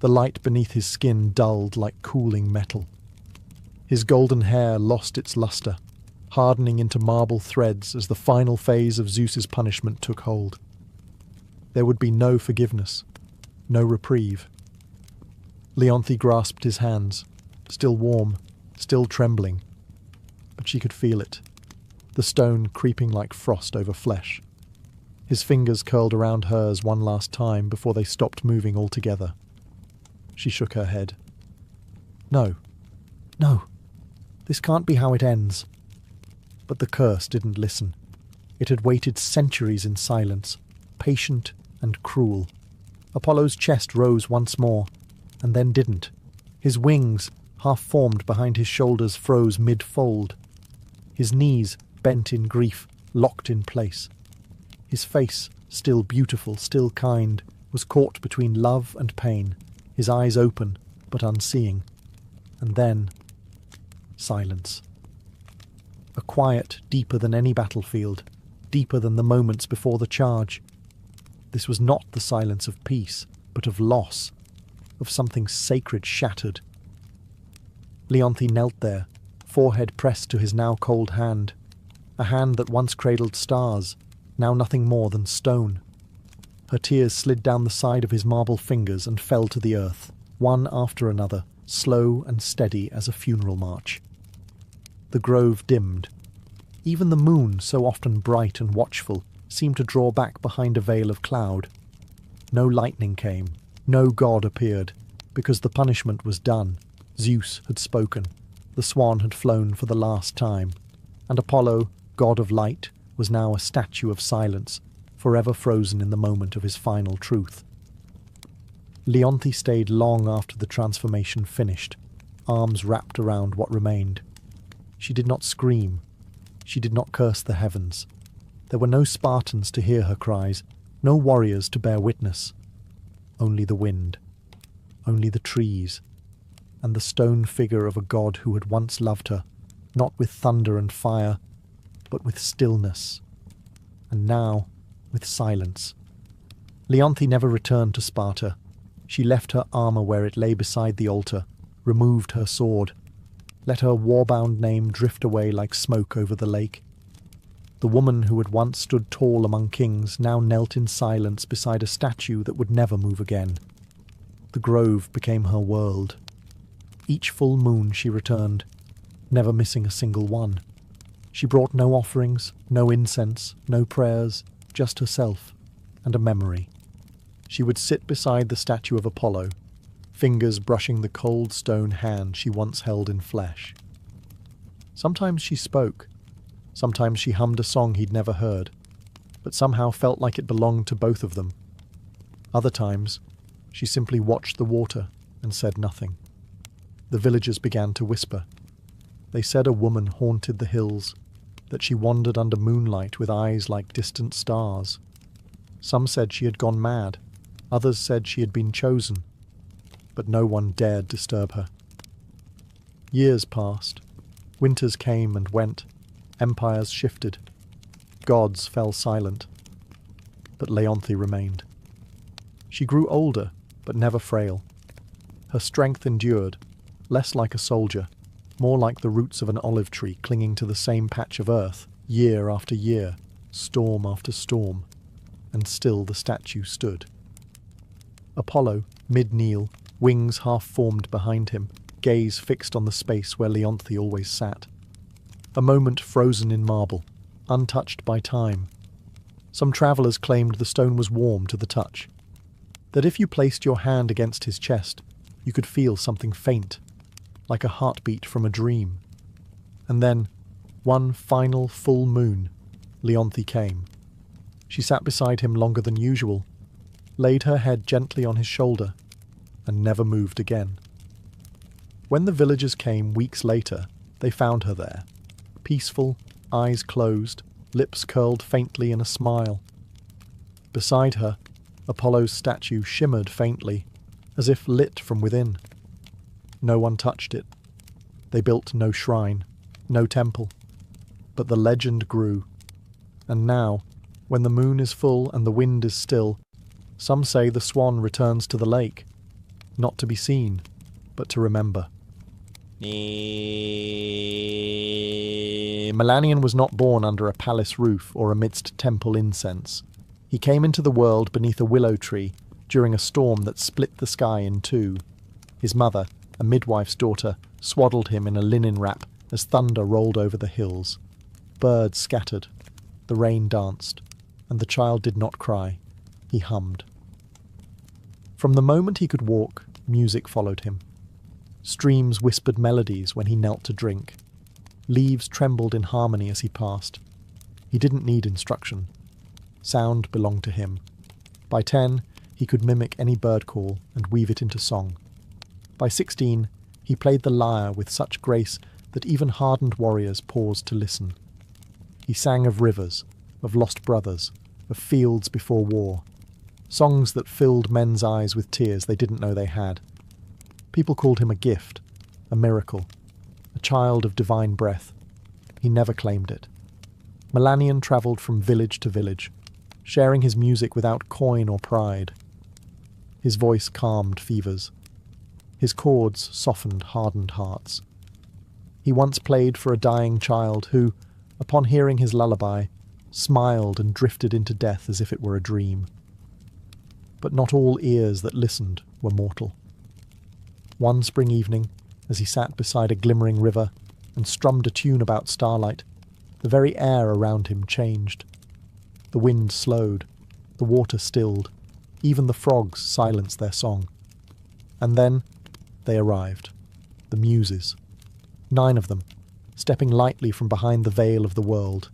The light beneath his skin dulled like cooling metal. His golden hair lost its luster, hardening into marble threads as the final phase of Zeus's punishment took hold. There would be no forgiveness, no reprieve. Leonthe grasped his hands, still warm, still trembling, but she could feel it, the stone creeping like frost over flesh. His fingers curled around hers one last time before they stopped moving altogether. She shook her head. No, this can't be how it ends. But the curse didn't listen. It had waited centuries in silence, patient and cruel. Apollo's chest rose once more, and then didn't. His wings, half-formed behind his shoulders, froze mid-fold. His knees, bent in grief, locked in place. His face, still beautiful, still kind, was caught between love and pain, his eyes open, but unseeing. And then, silence. A quiet deeper than any battlefield, deeper than the moments before the charge. This was not the silence of peace, but of loss, of something sacred shattered. Leonthe knelt there, forehead pressed to his now cold hand, a hand that once cradled stars, now nothing more than stone. Her tears slid down the side of his marble fingers and fell to the earth, one after another, slow and steady as a funeral march. The grove dimmed. Even the moon, so often bright and watchful, seemed to draw back behind a veil of cloud. No lightning came, no god appeared, because the punishment was done. Zeus had spoken, the swan had flown for the last time, and Apollo, god of light, was now a statue of silence, forever frozen in the moment of his final truth. Leonthe stayed long after the transformation finished, arms wrapped around what remained. She did not scream. She did not curse the heavens. There were no Spartans to hear her cries, no warriors to bear witness. Only the wind, only the trees, and the stone figure of a god who had once loved her, not with thunder and fire, but with stillness, and now with silence. Leonthe never returned to Sparta. She left her armour where it lay beside the altar, removed her sword, let her war-bound name drift away like smoke over the lake. The woman who had once stood tall among kings now knelt in silence beside a statue that would never move again. The grove became her world. Each full moon she returned, never missing a single one. She brought no offerings, no incense, no prayers, just herself, and a memory. She would sit beside the statue of Apollo, fingers brushing the cold stone hand she once held in flesh. Sometimes she spoke, sometimes she hummed a song he'd never heard, but somehow felt like it belonged to both of them. Other times, she simply watched the water and said nothing. The villagers began to whisper. They said a woman haunted the hills, that she wandered under moonlight with eyes like distant stars. Some said she had gone mad, others said she had been chosen, but no one dared disturb her. Years passed. Winters came and went. Empires shifted. Gods fell silent. But Leonthe remained. She grew older, but never frail. Her strength endured, less like a soldier, more like the roots of an olive tree clinging to the same patch of earth, year after year, storm after storm, and still the statue stood. Apollo, mid-kneel, wings half-formed behind him, gaze fixed on the space where Leonthe always sat. A moment frozen in marble, untouched by time. Some travellers claimed the stone was warm to the touch, that if you placed your hand against his chest, you could feel something faint, like a heartbeat from a dream. And then, one final full moon, Leonthe came. She sat beside him longer than usual, laid her head gently on his shoulder, and never moved again. When the villagers came weeks later, they found her there, peaceful, eyes closed, lips curled faintly in a smile. Beside her, Apollo's statue shimmered faintly, as if lit from within. No one touched it. They built no shrine, no temple. But the legend grew. And now, when the moon is full and the wind is still, some say the swan returns to the lake, not to be seen, but to remember. Melanion was not born under a palace roof or amidst temple incense. He came into the world beneath a willow tree during a storm that split the sky in two. His mother, a midwife's daughter, swaddled him in a linen wrap as thunder rolled over the hills. Birds scattered, the rain danced, and the child did not cry. He hummed. From the moment he could walk, music followed him. Streams whispered melodies when he knelt to drink. Leaves trembled in harmony as he passed. He didn't need instruction. Sound belonged to him. By 10, he could mimic any bird call and weave it into song. By 16, he played the lyre with such grace that even hardened warriors paused to listen. He sang of rivers, of lost brothers, of fields before war, songs that filled men's eyes with tears they didn't know they had. People called him a gift, a miracle, a child of divine breath. He never claimed it. Melanion travelled from village to village, sharing his music without coin or pride. His voice calmed fevers. His chords softened hardened hearts. He once played for a dying child who, upon hearing his lullaby, smiled and drifted into death as if it were a dream. But not all ears that listened were mortal. One spring evening, as he sat beside a glimmering river and strummed a tune about starlight, the very air around him changed. The wind slowed, the water stilled, even the frogs silenced their song. And then they arrived, the Muses. 9 of them, stepping lightly from behind the veil of the world.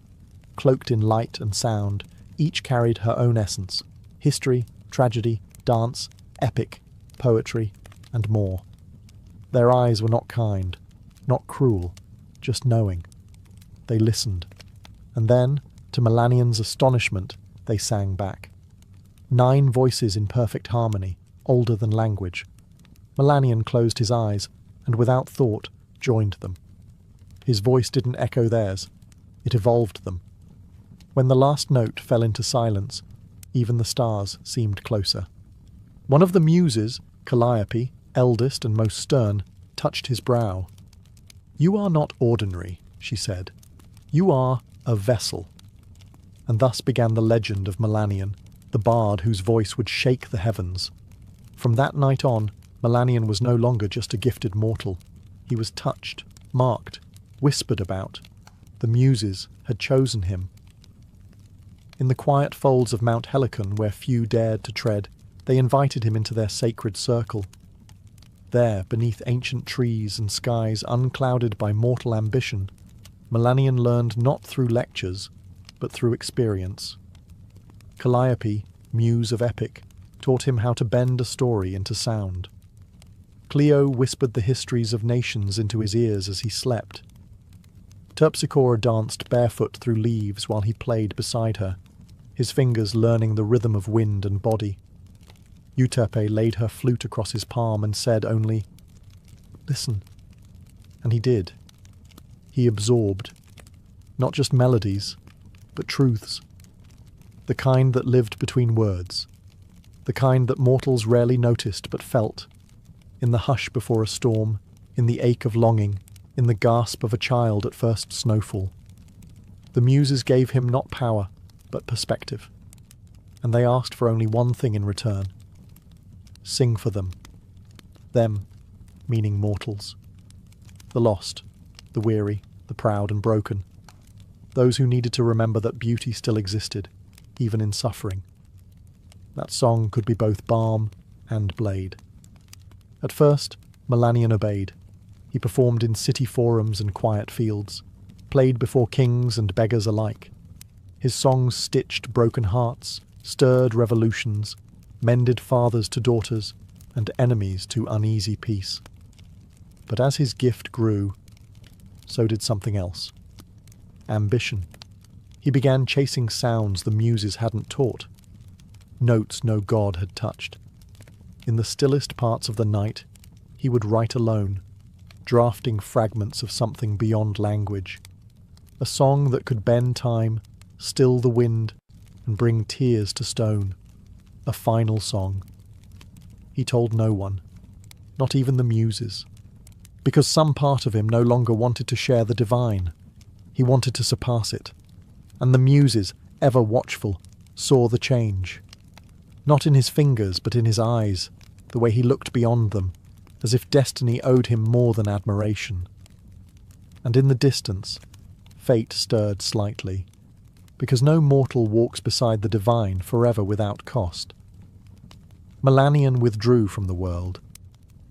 Cloaked in light and sound, each carried her own essence: history, tragedy, dance, epic, poetry, and more. Their eyes were not kind, not cruel, just knowing. They listened, and then, to Melanion's astonishment, they sang back. 9 voices in perfect harmony, older than language. Melanion closed his eyes, and without thought, joined them. His voice didn't echo theirs, it evolved them. When the last note fell into silence, even the stars seemed closer. One of the Muses, Calliope, eldest and most stern, touched his brow. "You are not ordinary," she said. "You are a vessel." And thus began the legend of Melanion, the bard whose voice would shake the heavens. From that night on, Melanion was no longer just a gifted mortal. He was touched, marked, whispered about. The Muses had chosen him. In the quiet folds of Mount Helicon, where few dared to tread, they invited him into their sacred circle. There, beneath ancient trees and skies unclouded by mortal ambition, Melanion learned not through lectures, but through experience. Calliope, muse of epic, taught him how to bend a story into sound. Clio whispered the histories of nations into his ears as he slept. Terpsichore danced barefoot through leaves while he played beside her, his fingers learning the rhythm of wind and body. Euterpe laid her flute across his palm and said only, "Listen." And he did. He absorbed, not just melodies, but truths. The kind that lived between words. The kind that mortals rarely noticed but felt. In the hush before a storm, in the ache of longing, in the gasp of a child at first snowfall. The Muses gave him not power, but perspective. And they asked for only one thing in return. Sing for them. Them, meaning mortals. The lost, the weary, the proud and broken. Those who needed to remember that beauty still existed, even in suffering. That song could be both balm and blade. At first, Melanion obeyed. He performed in city forums and quiet fields, played before kings and beggars alike. His songs stitched broken hearts, stirred revolutions, mended fathers to daughters, and enemies to uneasy peace. But as his gift grew, so did something else. Ambition. He began chasing sounds the Muses hadn't taught, notes no god had touched. In the stillest parts of the night, he would write alone, drafting fragments of something beyond language. A song that could bend time, still the wind, and bring tears to stone. A final song. He told no one, not even the Muses. because some part of him no longer wanted to share the divine. He wanted to surpass it. And the muses, ever watchful, saw the change. Not in his fingers, but in his eyes, the way he looked beyond them, as if destiny owed him more than admiration. And in the distance, fate stirred slightly, because no mortal walks beside the divine forever without cost. Melanion withdrew from the world.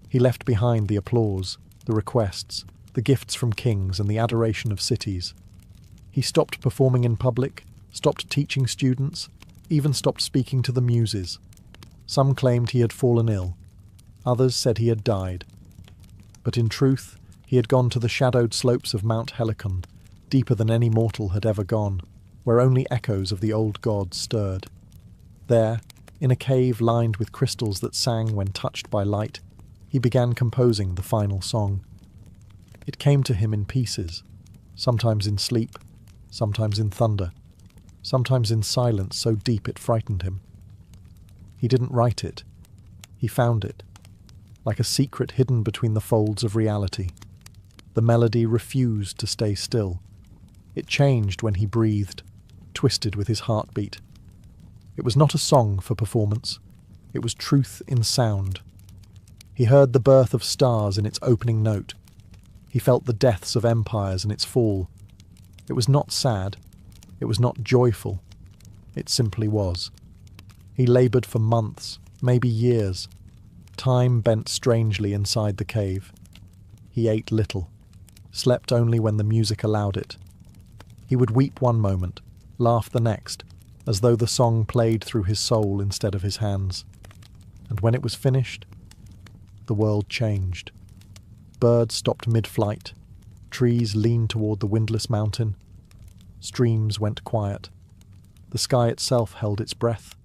He left behind the applause, the requests, the gifts from kings and the adoration of cities. He stopped performing in public, stopped teaching students, even stopped speaking to the muses. Some claimed he had fallen ill. Others said he had died. But in truth, he had gone to the shadowed slopes of Mount Helicon, deeper than any mortal had ever gone, where only echoes of the old gods stirred. There, in a cave lined with crystals that sang when touched by light, he began composing the final song. It came to him in pieces, sometimes in sleep, sometimes in thunder, sometimes in silence so deep it frightened him. He didn't write it. He found it, like a secret hidden between the folds of reality. The melody refused to stay still. It changed when he breathed, twisted with his heartbeat. It was not a song for performance. It was truth in sound. He heard the birth of stars in its opening note. He felt the deaths of empires in its fall. It was not sad. It was not joyful. It simply was. He laboured for months, maybe years. Time bent strangely inside the cave. He ate little, slept only when the music allowed it. He would weep one moment, laugh the next, as though the song played through his soul instead of his hands. And when it was finished, the world changed. Birds stopped mid-flight. Trees leaned toward the windless mountain. Streams went quiet. The sky itself held its breath.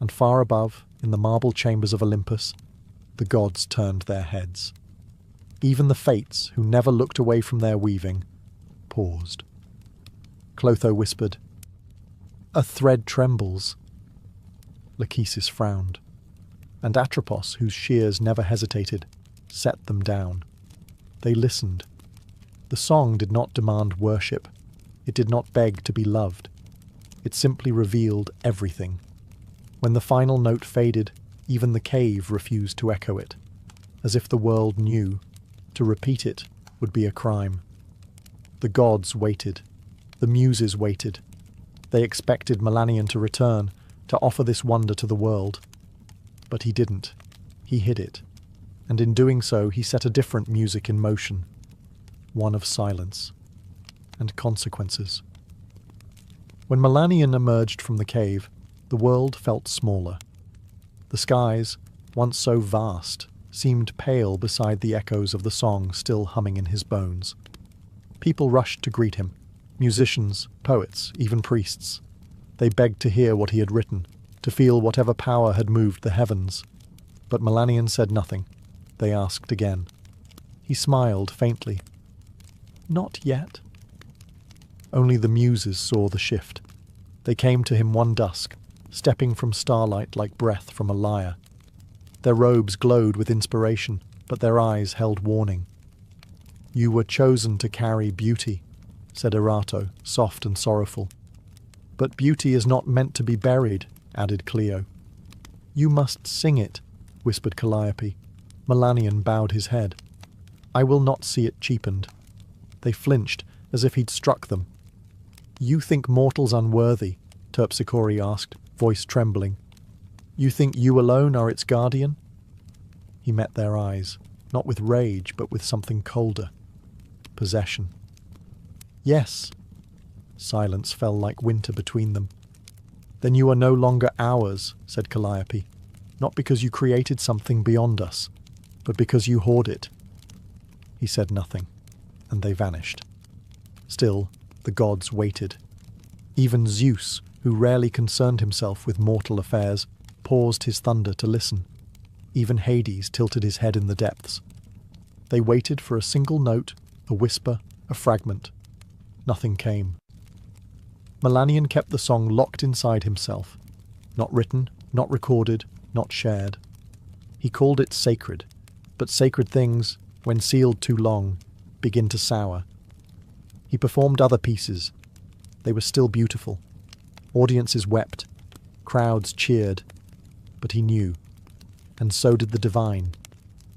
And far above, in the marble chambers of Olympus, the gods turned their heads. Even the Fates, who never looked away from their weaving, paused. Clotho whispered, "A thread trembles." Lachesis frowned, and Atropos, whose shears never hesitated, set them down. They listened. The song did not demand worship. It did not beg to be loved. It simply revealed everything. When the final note faded, even the cave refused to echo it, as if the world knew to repeat it would be a crime. The gods waited. The muses waited. They expected Melanion to return, to offer this wonder to the world. But he didn't. He hid it. And in doing so, he set a different music in motion. One of silence. And consequences. When Melanion emerged from the cave, the world felt smaller. The skies, once so vast, seemed pale beside the echoes of the song still humming in his bones. People rushed to greet him. Musicians, poets, even priests. They begged to hear what he had written, to feel whatever power had moved the heavens. But Melanion said nothing. They asked again. He smiled faintly. "Not yet." Only the muses saw the shift. They came to him one dusk, stepping from starlight like breath from a lyre. Their robes glowed with inspiration, but their eyes held warning. "You were chosen to carry beauty," said Erato, soft and sorrowful. "But beauty is not meant to be buried," added Cleo. "You must sing it," whispered Calliope. Melanion bowed his head. "I will not see it cheapened." They flinched, as if he'd struck them. "You think mortals unworthy?" Terpsichore asked, voice trembling. "You think you alone are its guardian?" He met their eyes, not with rage, but with something colder. Possession. "Yes." Silence fell like winter between them. "Then you are no longer ours," said Calliope, "not because you created something beyond us, but because you hoard it." He said nothing, and they vanished. Still, the gods waited. Even Zeus, who rarely concerned himself with mortal affairs, paused his thunder to listen. Even Hades tilted his head in the depths. They waited for a single note, a whisper, a fragment. Nothing came. Melanion kept the song locked inside himself. Not written, not recorded, not shared. He called it sacred, but sacred things, when sealed too long, begin to sour. He performed other pieces. They were still beautiful. Audiences wept. Crowds cheered. But he knew. And so did the divine.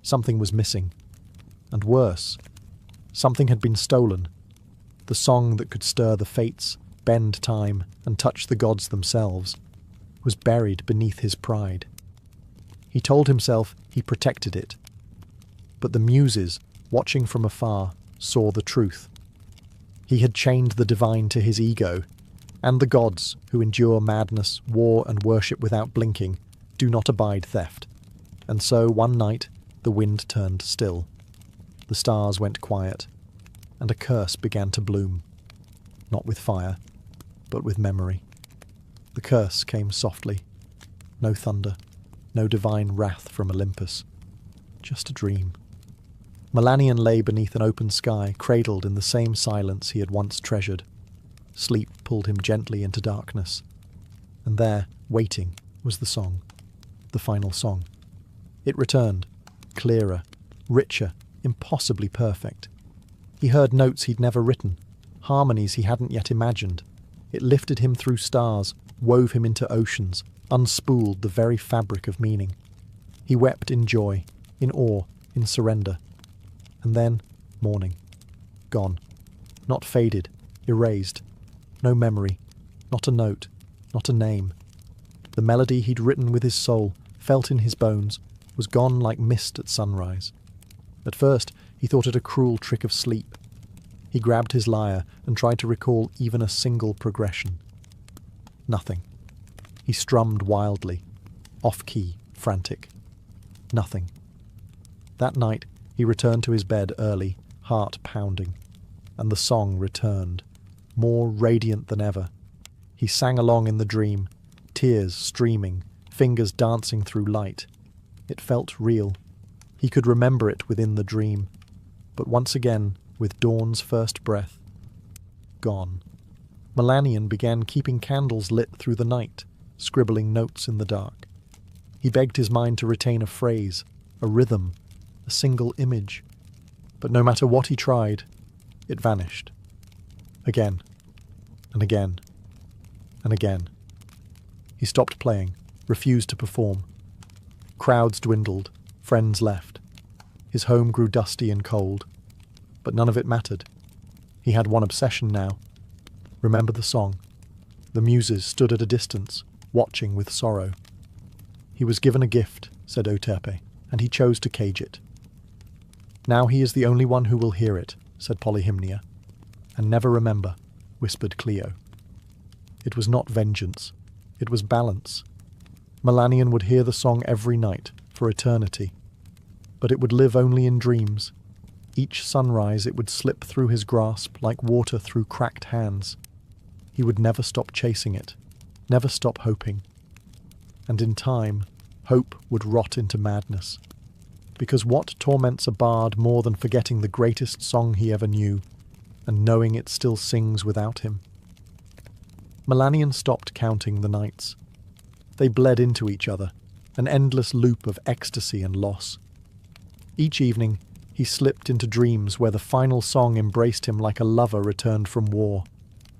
Something was missing. And worse, something had been stolen. The song that could stir the fates, bend time, and touch the gods themselves, was buried beneath his pride. He told himself he protected it. But the muses, watching from afar, saw the truth. He had chained the divine to his ego, and the gods, who endure madness, war, and worship without blinking, do not abide theft. And so, one night, the wind turned still. The stars went quiet, and a curse began to bloom. Not with fire, but with memory. The curse came softly. No thunder, no divine wrath from Olympus. Just a dream. Melanion lay beneath an open sky, cradled in the same silence he had once treasured. Sleep pulled him gently into darkness. And there, waiting, was the song. The final song. It returned, clearer, richer, impossibly perfect. He heard notes he'd never written, harmonies he hadn't yet imagined. It lifted him through stars, wove him into oceans, unspooled the very fabric of meaning. He wept in joy, in awe, in surrender. And then, morning. Gone. Not faded, erased. No memory, not a note, not a name. The melody he'd written with his soul, felt in his bones, was gone like mist at sunrise. At first, he thought it a cruel trick of sleep. He grabbed his lyre and tried to recall even a single progression. Nothing. He strummed wildly, off-key, frantic. Nothing. That night, he returned to his bed early, heart pounding, and the song returned, more radiant than ever. He sang along in the dream, tears streaming, fingers dancing through light. It felt real. He could remember it within the dream, but once again, with dawn's first breath, gone. Melanion began keeping candles lit through the night, scribbling notes in the dark. He begged his mind to retain a phrase, a rhythm, a single image. But no matter what he tried, it vanished. Again, and again, and again. He stopped playing, refused to perform. Crowds dwindled, friends left. His home grew dusty and cold. But none of it mattered. He had one obsession now. Remember the song. The muses stood at a distance, watching with sorrow. He was given a gift, said Euterpe, and he chose to cage it. Now he is the only one who will hear it, said Polyhymnia. And never remember, whispered Clio. It was not vengeance. It was balance. Melanion would hear the song every night, for eternity. But it would live only in dreams. Each sunrise it would slip through his grasp like water through cracked hands. He would never stop chasing it, never stop hoping. And in time, hope would rot into madness. Because what torments a bard more than forgetting the greatest song he ever knew, and knowing it still sings without him? Melanion stopped counting the nights. They bled into each other, an endless loop of ecstasy and loss. Each evening, he slipped into dreams where the final song embraced him like a lover returned from war.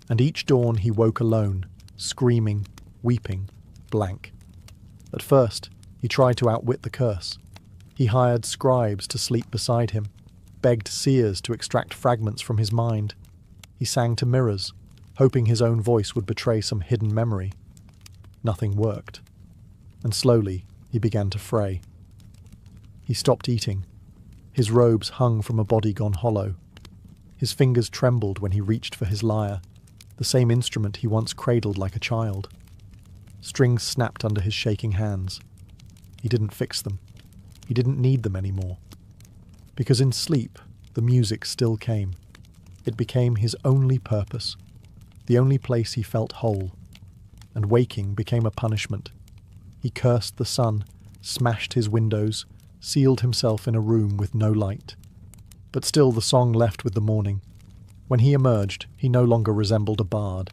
And each dawn he woke alone, screaming, weeping, blank. At first, he tried to outwit the curse. He hired scribes to sleep beside him, begged seers to extract fragments from his mind. He sang to mirrors, hoping his own voice would betray some hidden memory. Nothing worked. And slowly, he began to fray. He stopped eating. His robes hung from a body gone hollow. His fingers trembled when he reached for his lyre, the same instrument he once cradled like a child. Strings snapped under his shaking hands. He didn't fix them. He didn't need them anymore. Because in sleep, the music still came. It became his only purpose, the only place he felt whole. And waking became a punishment. He cursed the sun, smashed his windows, sealed himself in a room with no light. But still the song left with the morning. When he emerged, he no longer resembled a bard.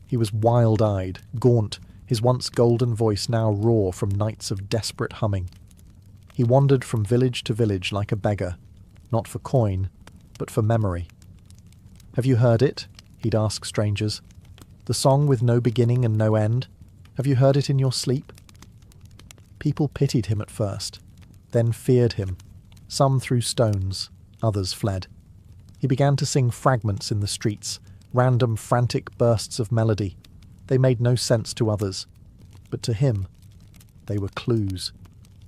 He was wild-eyed, gaunt, his once golden voice now raw from nights of desperate humming. He wandered from village to village like a beggar, not for coin, but for memory. "Have you heard it?" he'd ask strangers. "The song with no beginning and no end? Have you heard it in your sleep?" People pitied him at first, then feared him. Some threw stones, others fled. He began to sing fragments in the streets, random frantic bursts of melody. They made no sense to others, but to him, they were clues,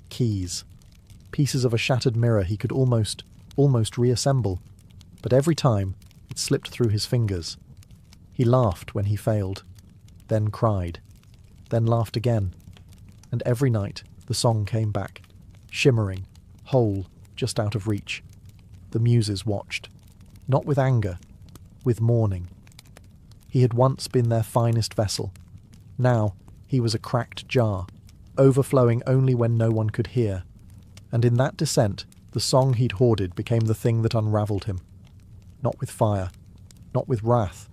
keys, pieces of a shattered mirror he could almost reassemble. But every time, it slipped through his fingers. He laughed when he failed, then cried, then laughed again. And every night, the song came back, shimmering, whole, just out of reach. The muses watched, not with anger, with mourning. He had once been their finest vessel. Now he was a cracked jar, overflowing only when no one could hear. And in that descent, the song he'd hoarded became the thing that unravelled him. Not with fire, not with wrath,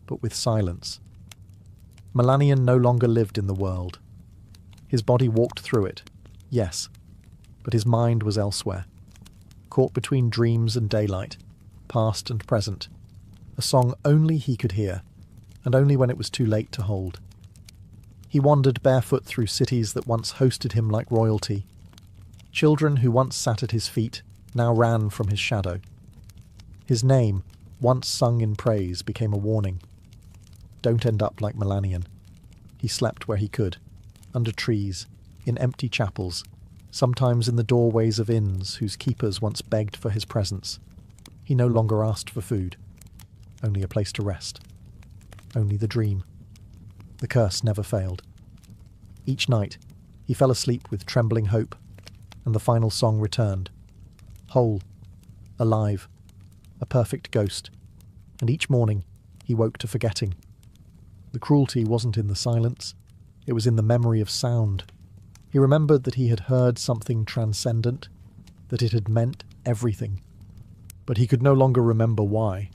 but with silence. Melanion no longer lived in the world. His body walked through it, yes, but his mind was elsewhere, caught between dreams and daylight, past and present, a song only he could hear, and only when it was too late to hold. He wandered barefoot through cities that once hosted him like royalty. Children who once sat at his feet now ran from his shadow. His name, once sung in praise, became a warning. Don't end up like Melanion. He slept where he could, under trees, in empty chapels, sometimes in the doorways of inns whose keepers once begged for his presence. He no longer asked for food, only a place to rest, only the dream. The curse never failed. Each night, he fell asleep with trembling hope, and the final song returned. Whole, alive, a perfect ghost, and each morning he woke to forgetting. The cruelty wasn't in the silence, it was in the memory of sound. He remembered that he had heard something transcendent, that it had meant everything. But he could no longer remember why.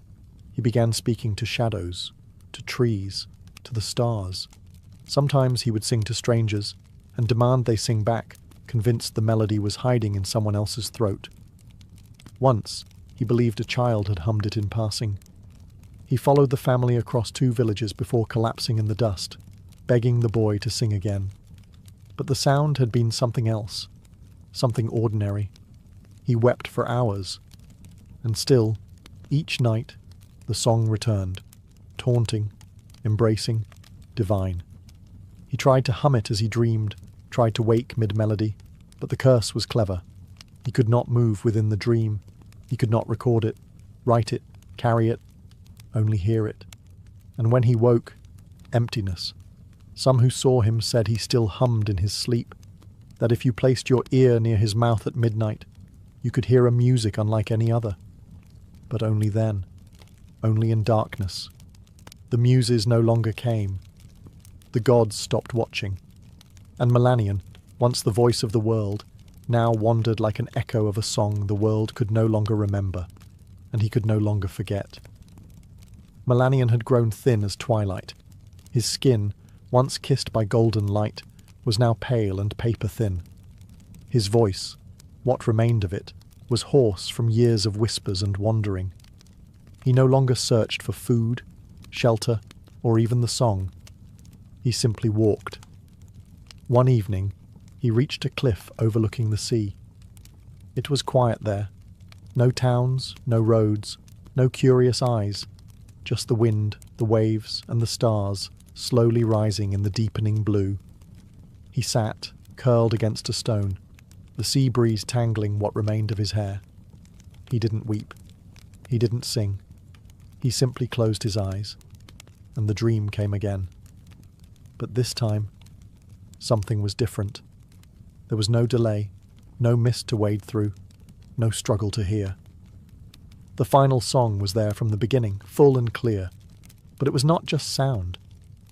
He began speaking to shadows, to trees, to the stars. Sometimes he would sing to strangers, and demand they sing back, convinced the melody was hiding in someone else's throat. Once, he believed a child had hummed it in passing. He followed the family across 2 villages before collapsing in the dust, begging the boy to sing again. But the sound had been something else, something ordinary. He wept for hours, and still, each night, the song returned, taunting, embracing, divine. He tried to hum it as he dreamed, tried to wake mid-melody, but the curse was clever. He could not move within the dream. He could not record it, write it, carry it, only hear it. And when he woke, emptiness. Some who saw him said he still hummed in his sleep, that if you placed your ear near his mouth at midnight, you could hear a music unlike any other. But only then, only in darkness. The muses no longer came. The gods stopped watching. And Melanion, once the voice of the world, now wandered like an echo of a song the world could no longer remember, and he could no longer forget. Melanion had grown thin as twilight. His skin, once kissed by golden light, was now pale and paper-thin. His voice, what remained of it, was hoarse from years of whispers and wandering. He no longer searched for food, shelter, or even the song. He simply walked. One evening, he reached a cliff overlooking the sea. It was quiet there. No towns, no roads, no curious eyes, just the wind, the waves, and the stars slowly rising in the deepening blue. He sat, curled against a stone, the sea breeze tangling what remained of his hair. He didn't weep. He didn't sing. He simply closed his eyes, and the dream came again. But this time, something was different. There was no delay, no mist to wade through, no struggle to hear. The final song was there from the beginning, full and clear. But it was not just sound.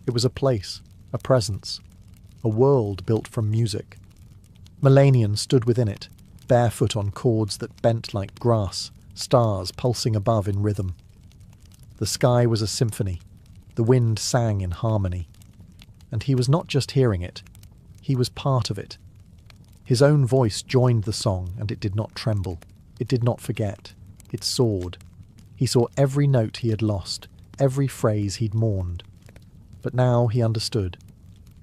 It was a place, a presence, a world built from music. Melanion stood within it, barefoot on chords that bent like grass, stars pulsing above in rhythm. The sky was a symphony. The wind sang in harmony. And he was not just hearing it. He was part of it. His own voice joined the song, and it did not tremble. It did not forget. It soared. He saw every note he had lost, every phrase he'd mourned. But now he understood.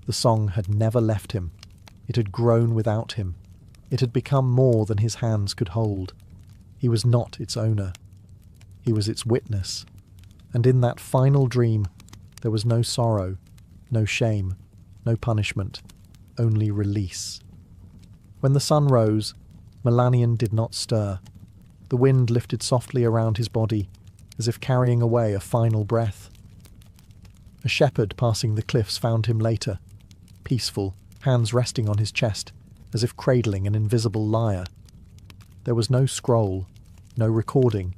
The song had never left him. It had grown without him. It had become more than his hands could hold. He was not its owner. He was its witness. And in that final dream, there was no sorrow, no shame, no punishment, only release. When the sun rose, Melanion did not stir. The wind lifted softly around his body, as if carrying away a final breath. A shepherd passing the cliffs found him later, peaceful, hands resting on his chest, as if cradling an invisible lyre. There was no scroll, no recording.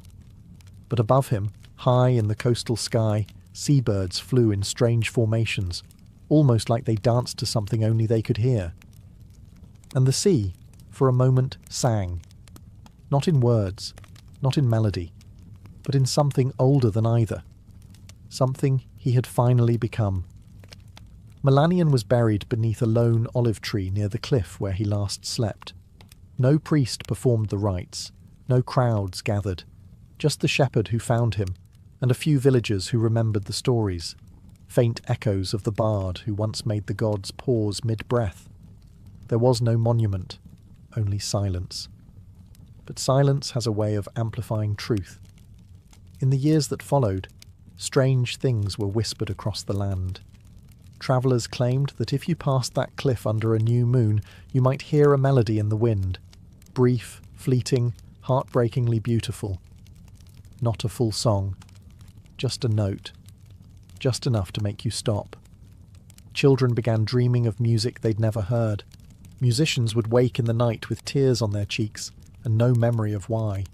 But above him, high in the coastal sky, seabirds flew in strange formations, almost like they danced to something only they could hear. And the sea, for a moment, sang. Not in words, not in melody, but in something older than either. Something he had finally become. Melanion was buried beneath a lone olive tree near the cliff where he last slept. No priest performed the rites, no crowds gathered, just the shepherd who found him, and a few villagers who remembered the stories, faint echoes of the bard who once made the gods pause mid-breath. There was no monument, only silence. But silence has a way of amplifying truth. In the years that followed, strange things were whispered across the land. Travellers claimed that if you passed that cliff under a new moon, you might hear a melody in the wind, brief, fleeting, heartbreakingly beautiful. Not a full song, just a note, just enough to make you stop. Children began dreaming of music they'd never heard. Musicians would wake in the night with tears on their cheeks and no memory of why.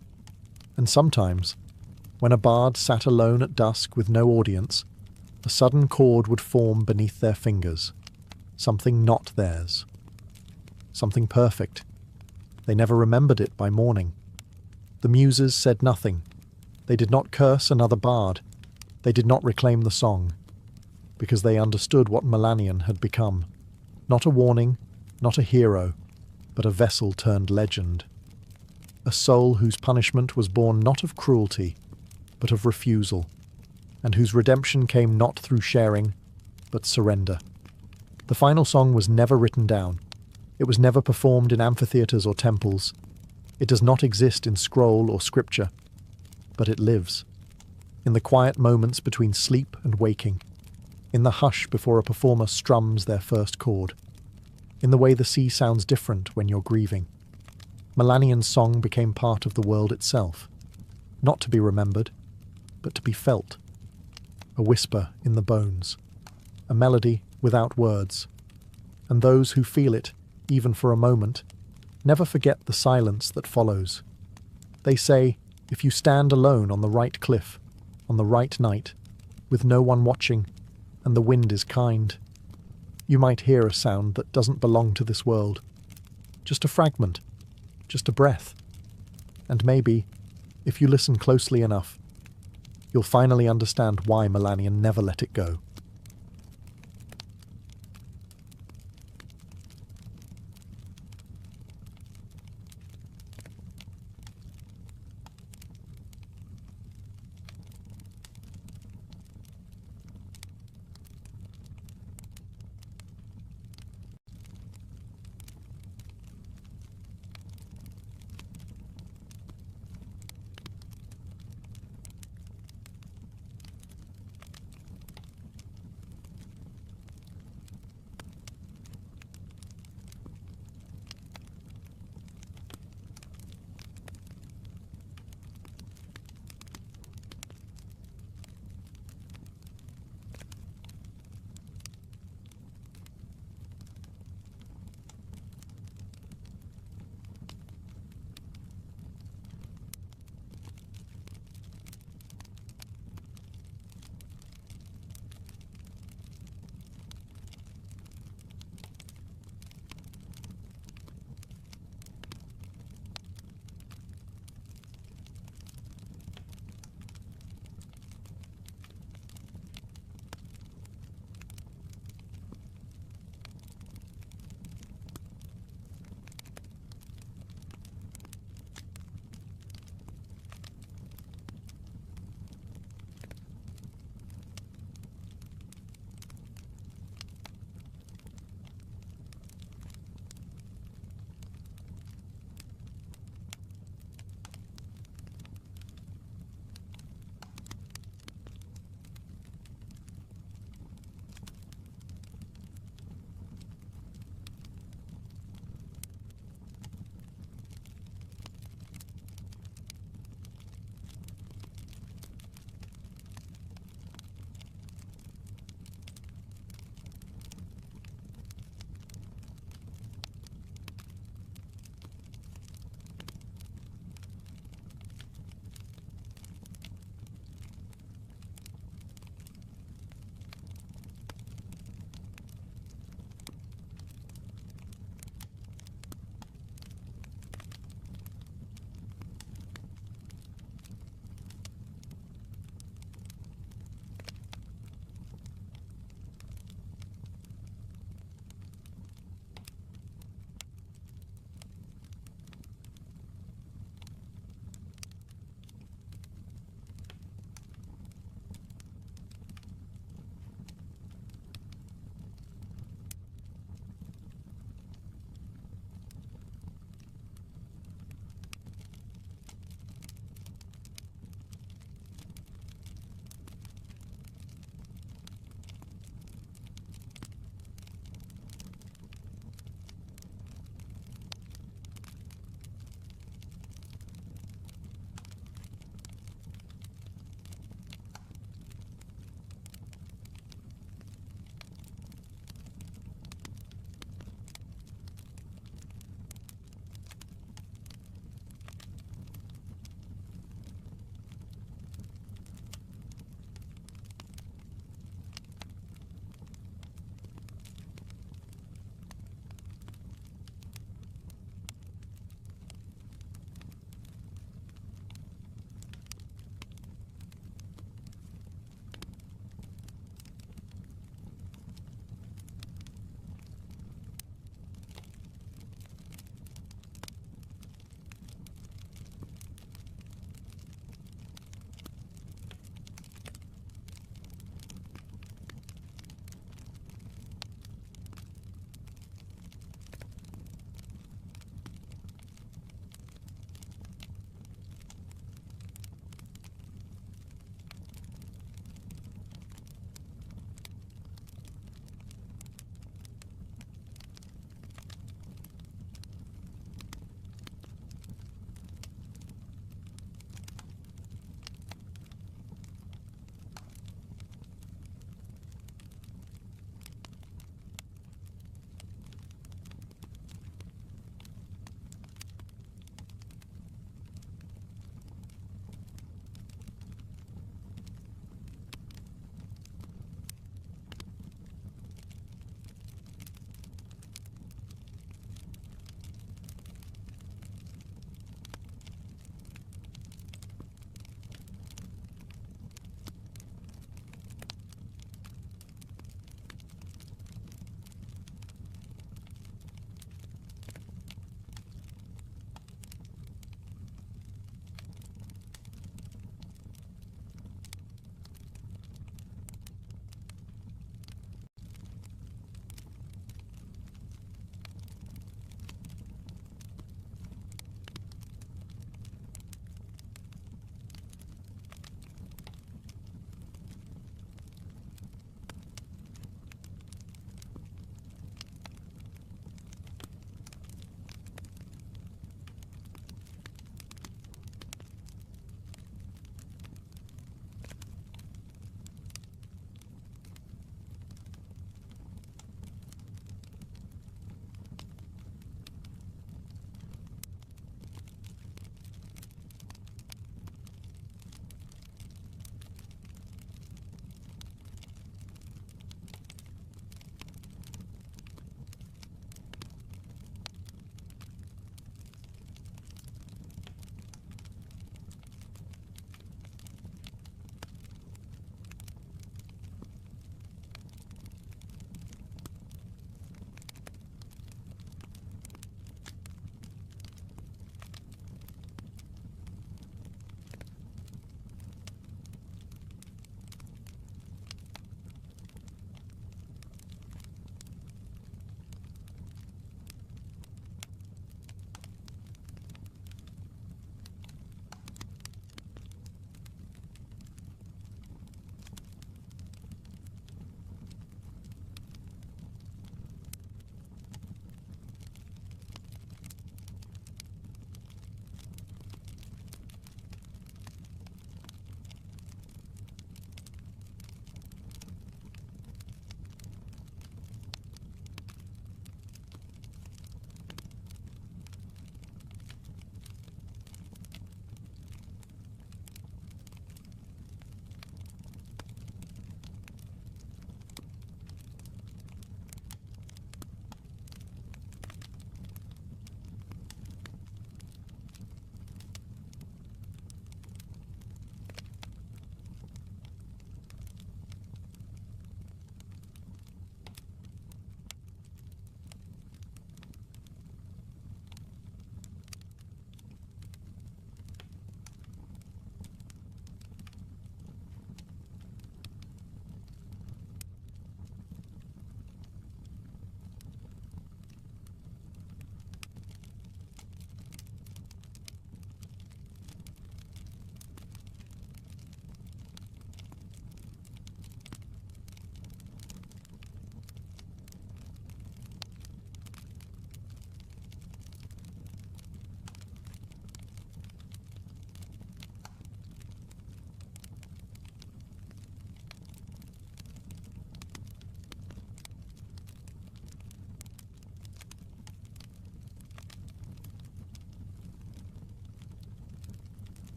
And sometimes, when a bard sat alone at dusk with no audience, a sudden chord would form beneath their fingers, something not theirs, something perfect. They never remembered it by morning. The muses said nothing. They did not curse another bard. They did not reclaim the song, because they understood what Melanion had become. Not a warning, not a hero, but a vessel turned legend. A soul whose punishment was born not of cruelty, but of refusal, and whose redemption came not through sharing, but surrender. The final song was never written down. It was never performed in amphitheatres or temples. It does not exist in scroll or scripture, but it lives. In the quiet moments between sleep and waking, in the hush before a performer strums their first chord, in the way the sea sounds different when you're grieving. Melanion's song became part of the world itself, not to be remembered, but to be felt. A whisper in the bones, a melody without words, and those who feel it, even for a moment, never forget the silence that follows. They say, if you stand alone on the right cliff, on the right night, with no one watching, and the wind is kind, you might hear a sound that doesn't belong to this world. Just a fragment, just a breath. And maybe, if you listen closely enough, you'll finally understand why Melanion never let it go.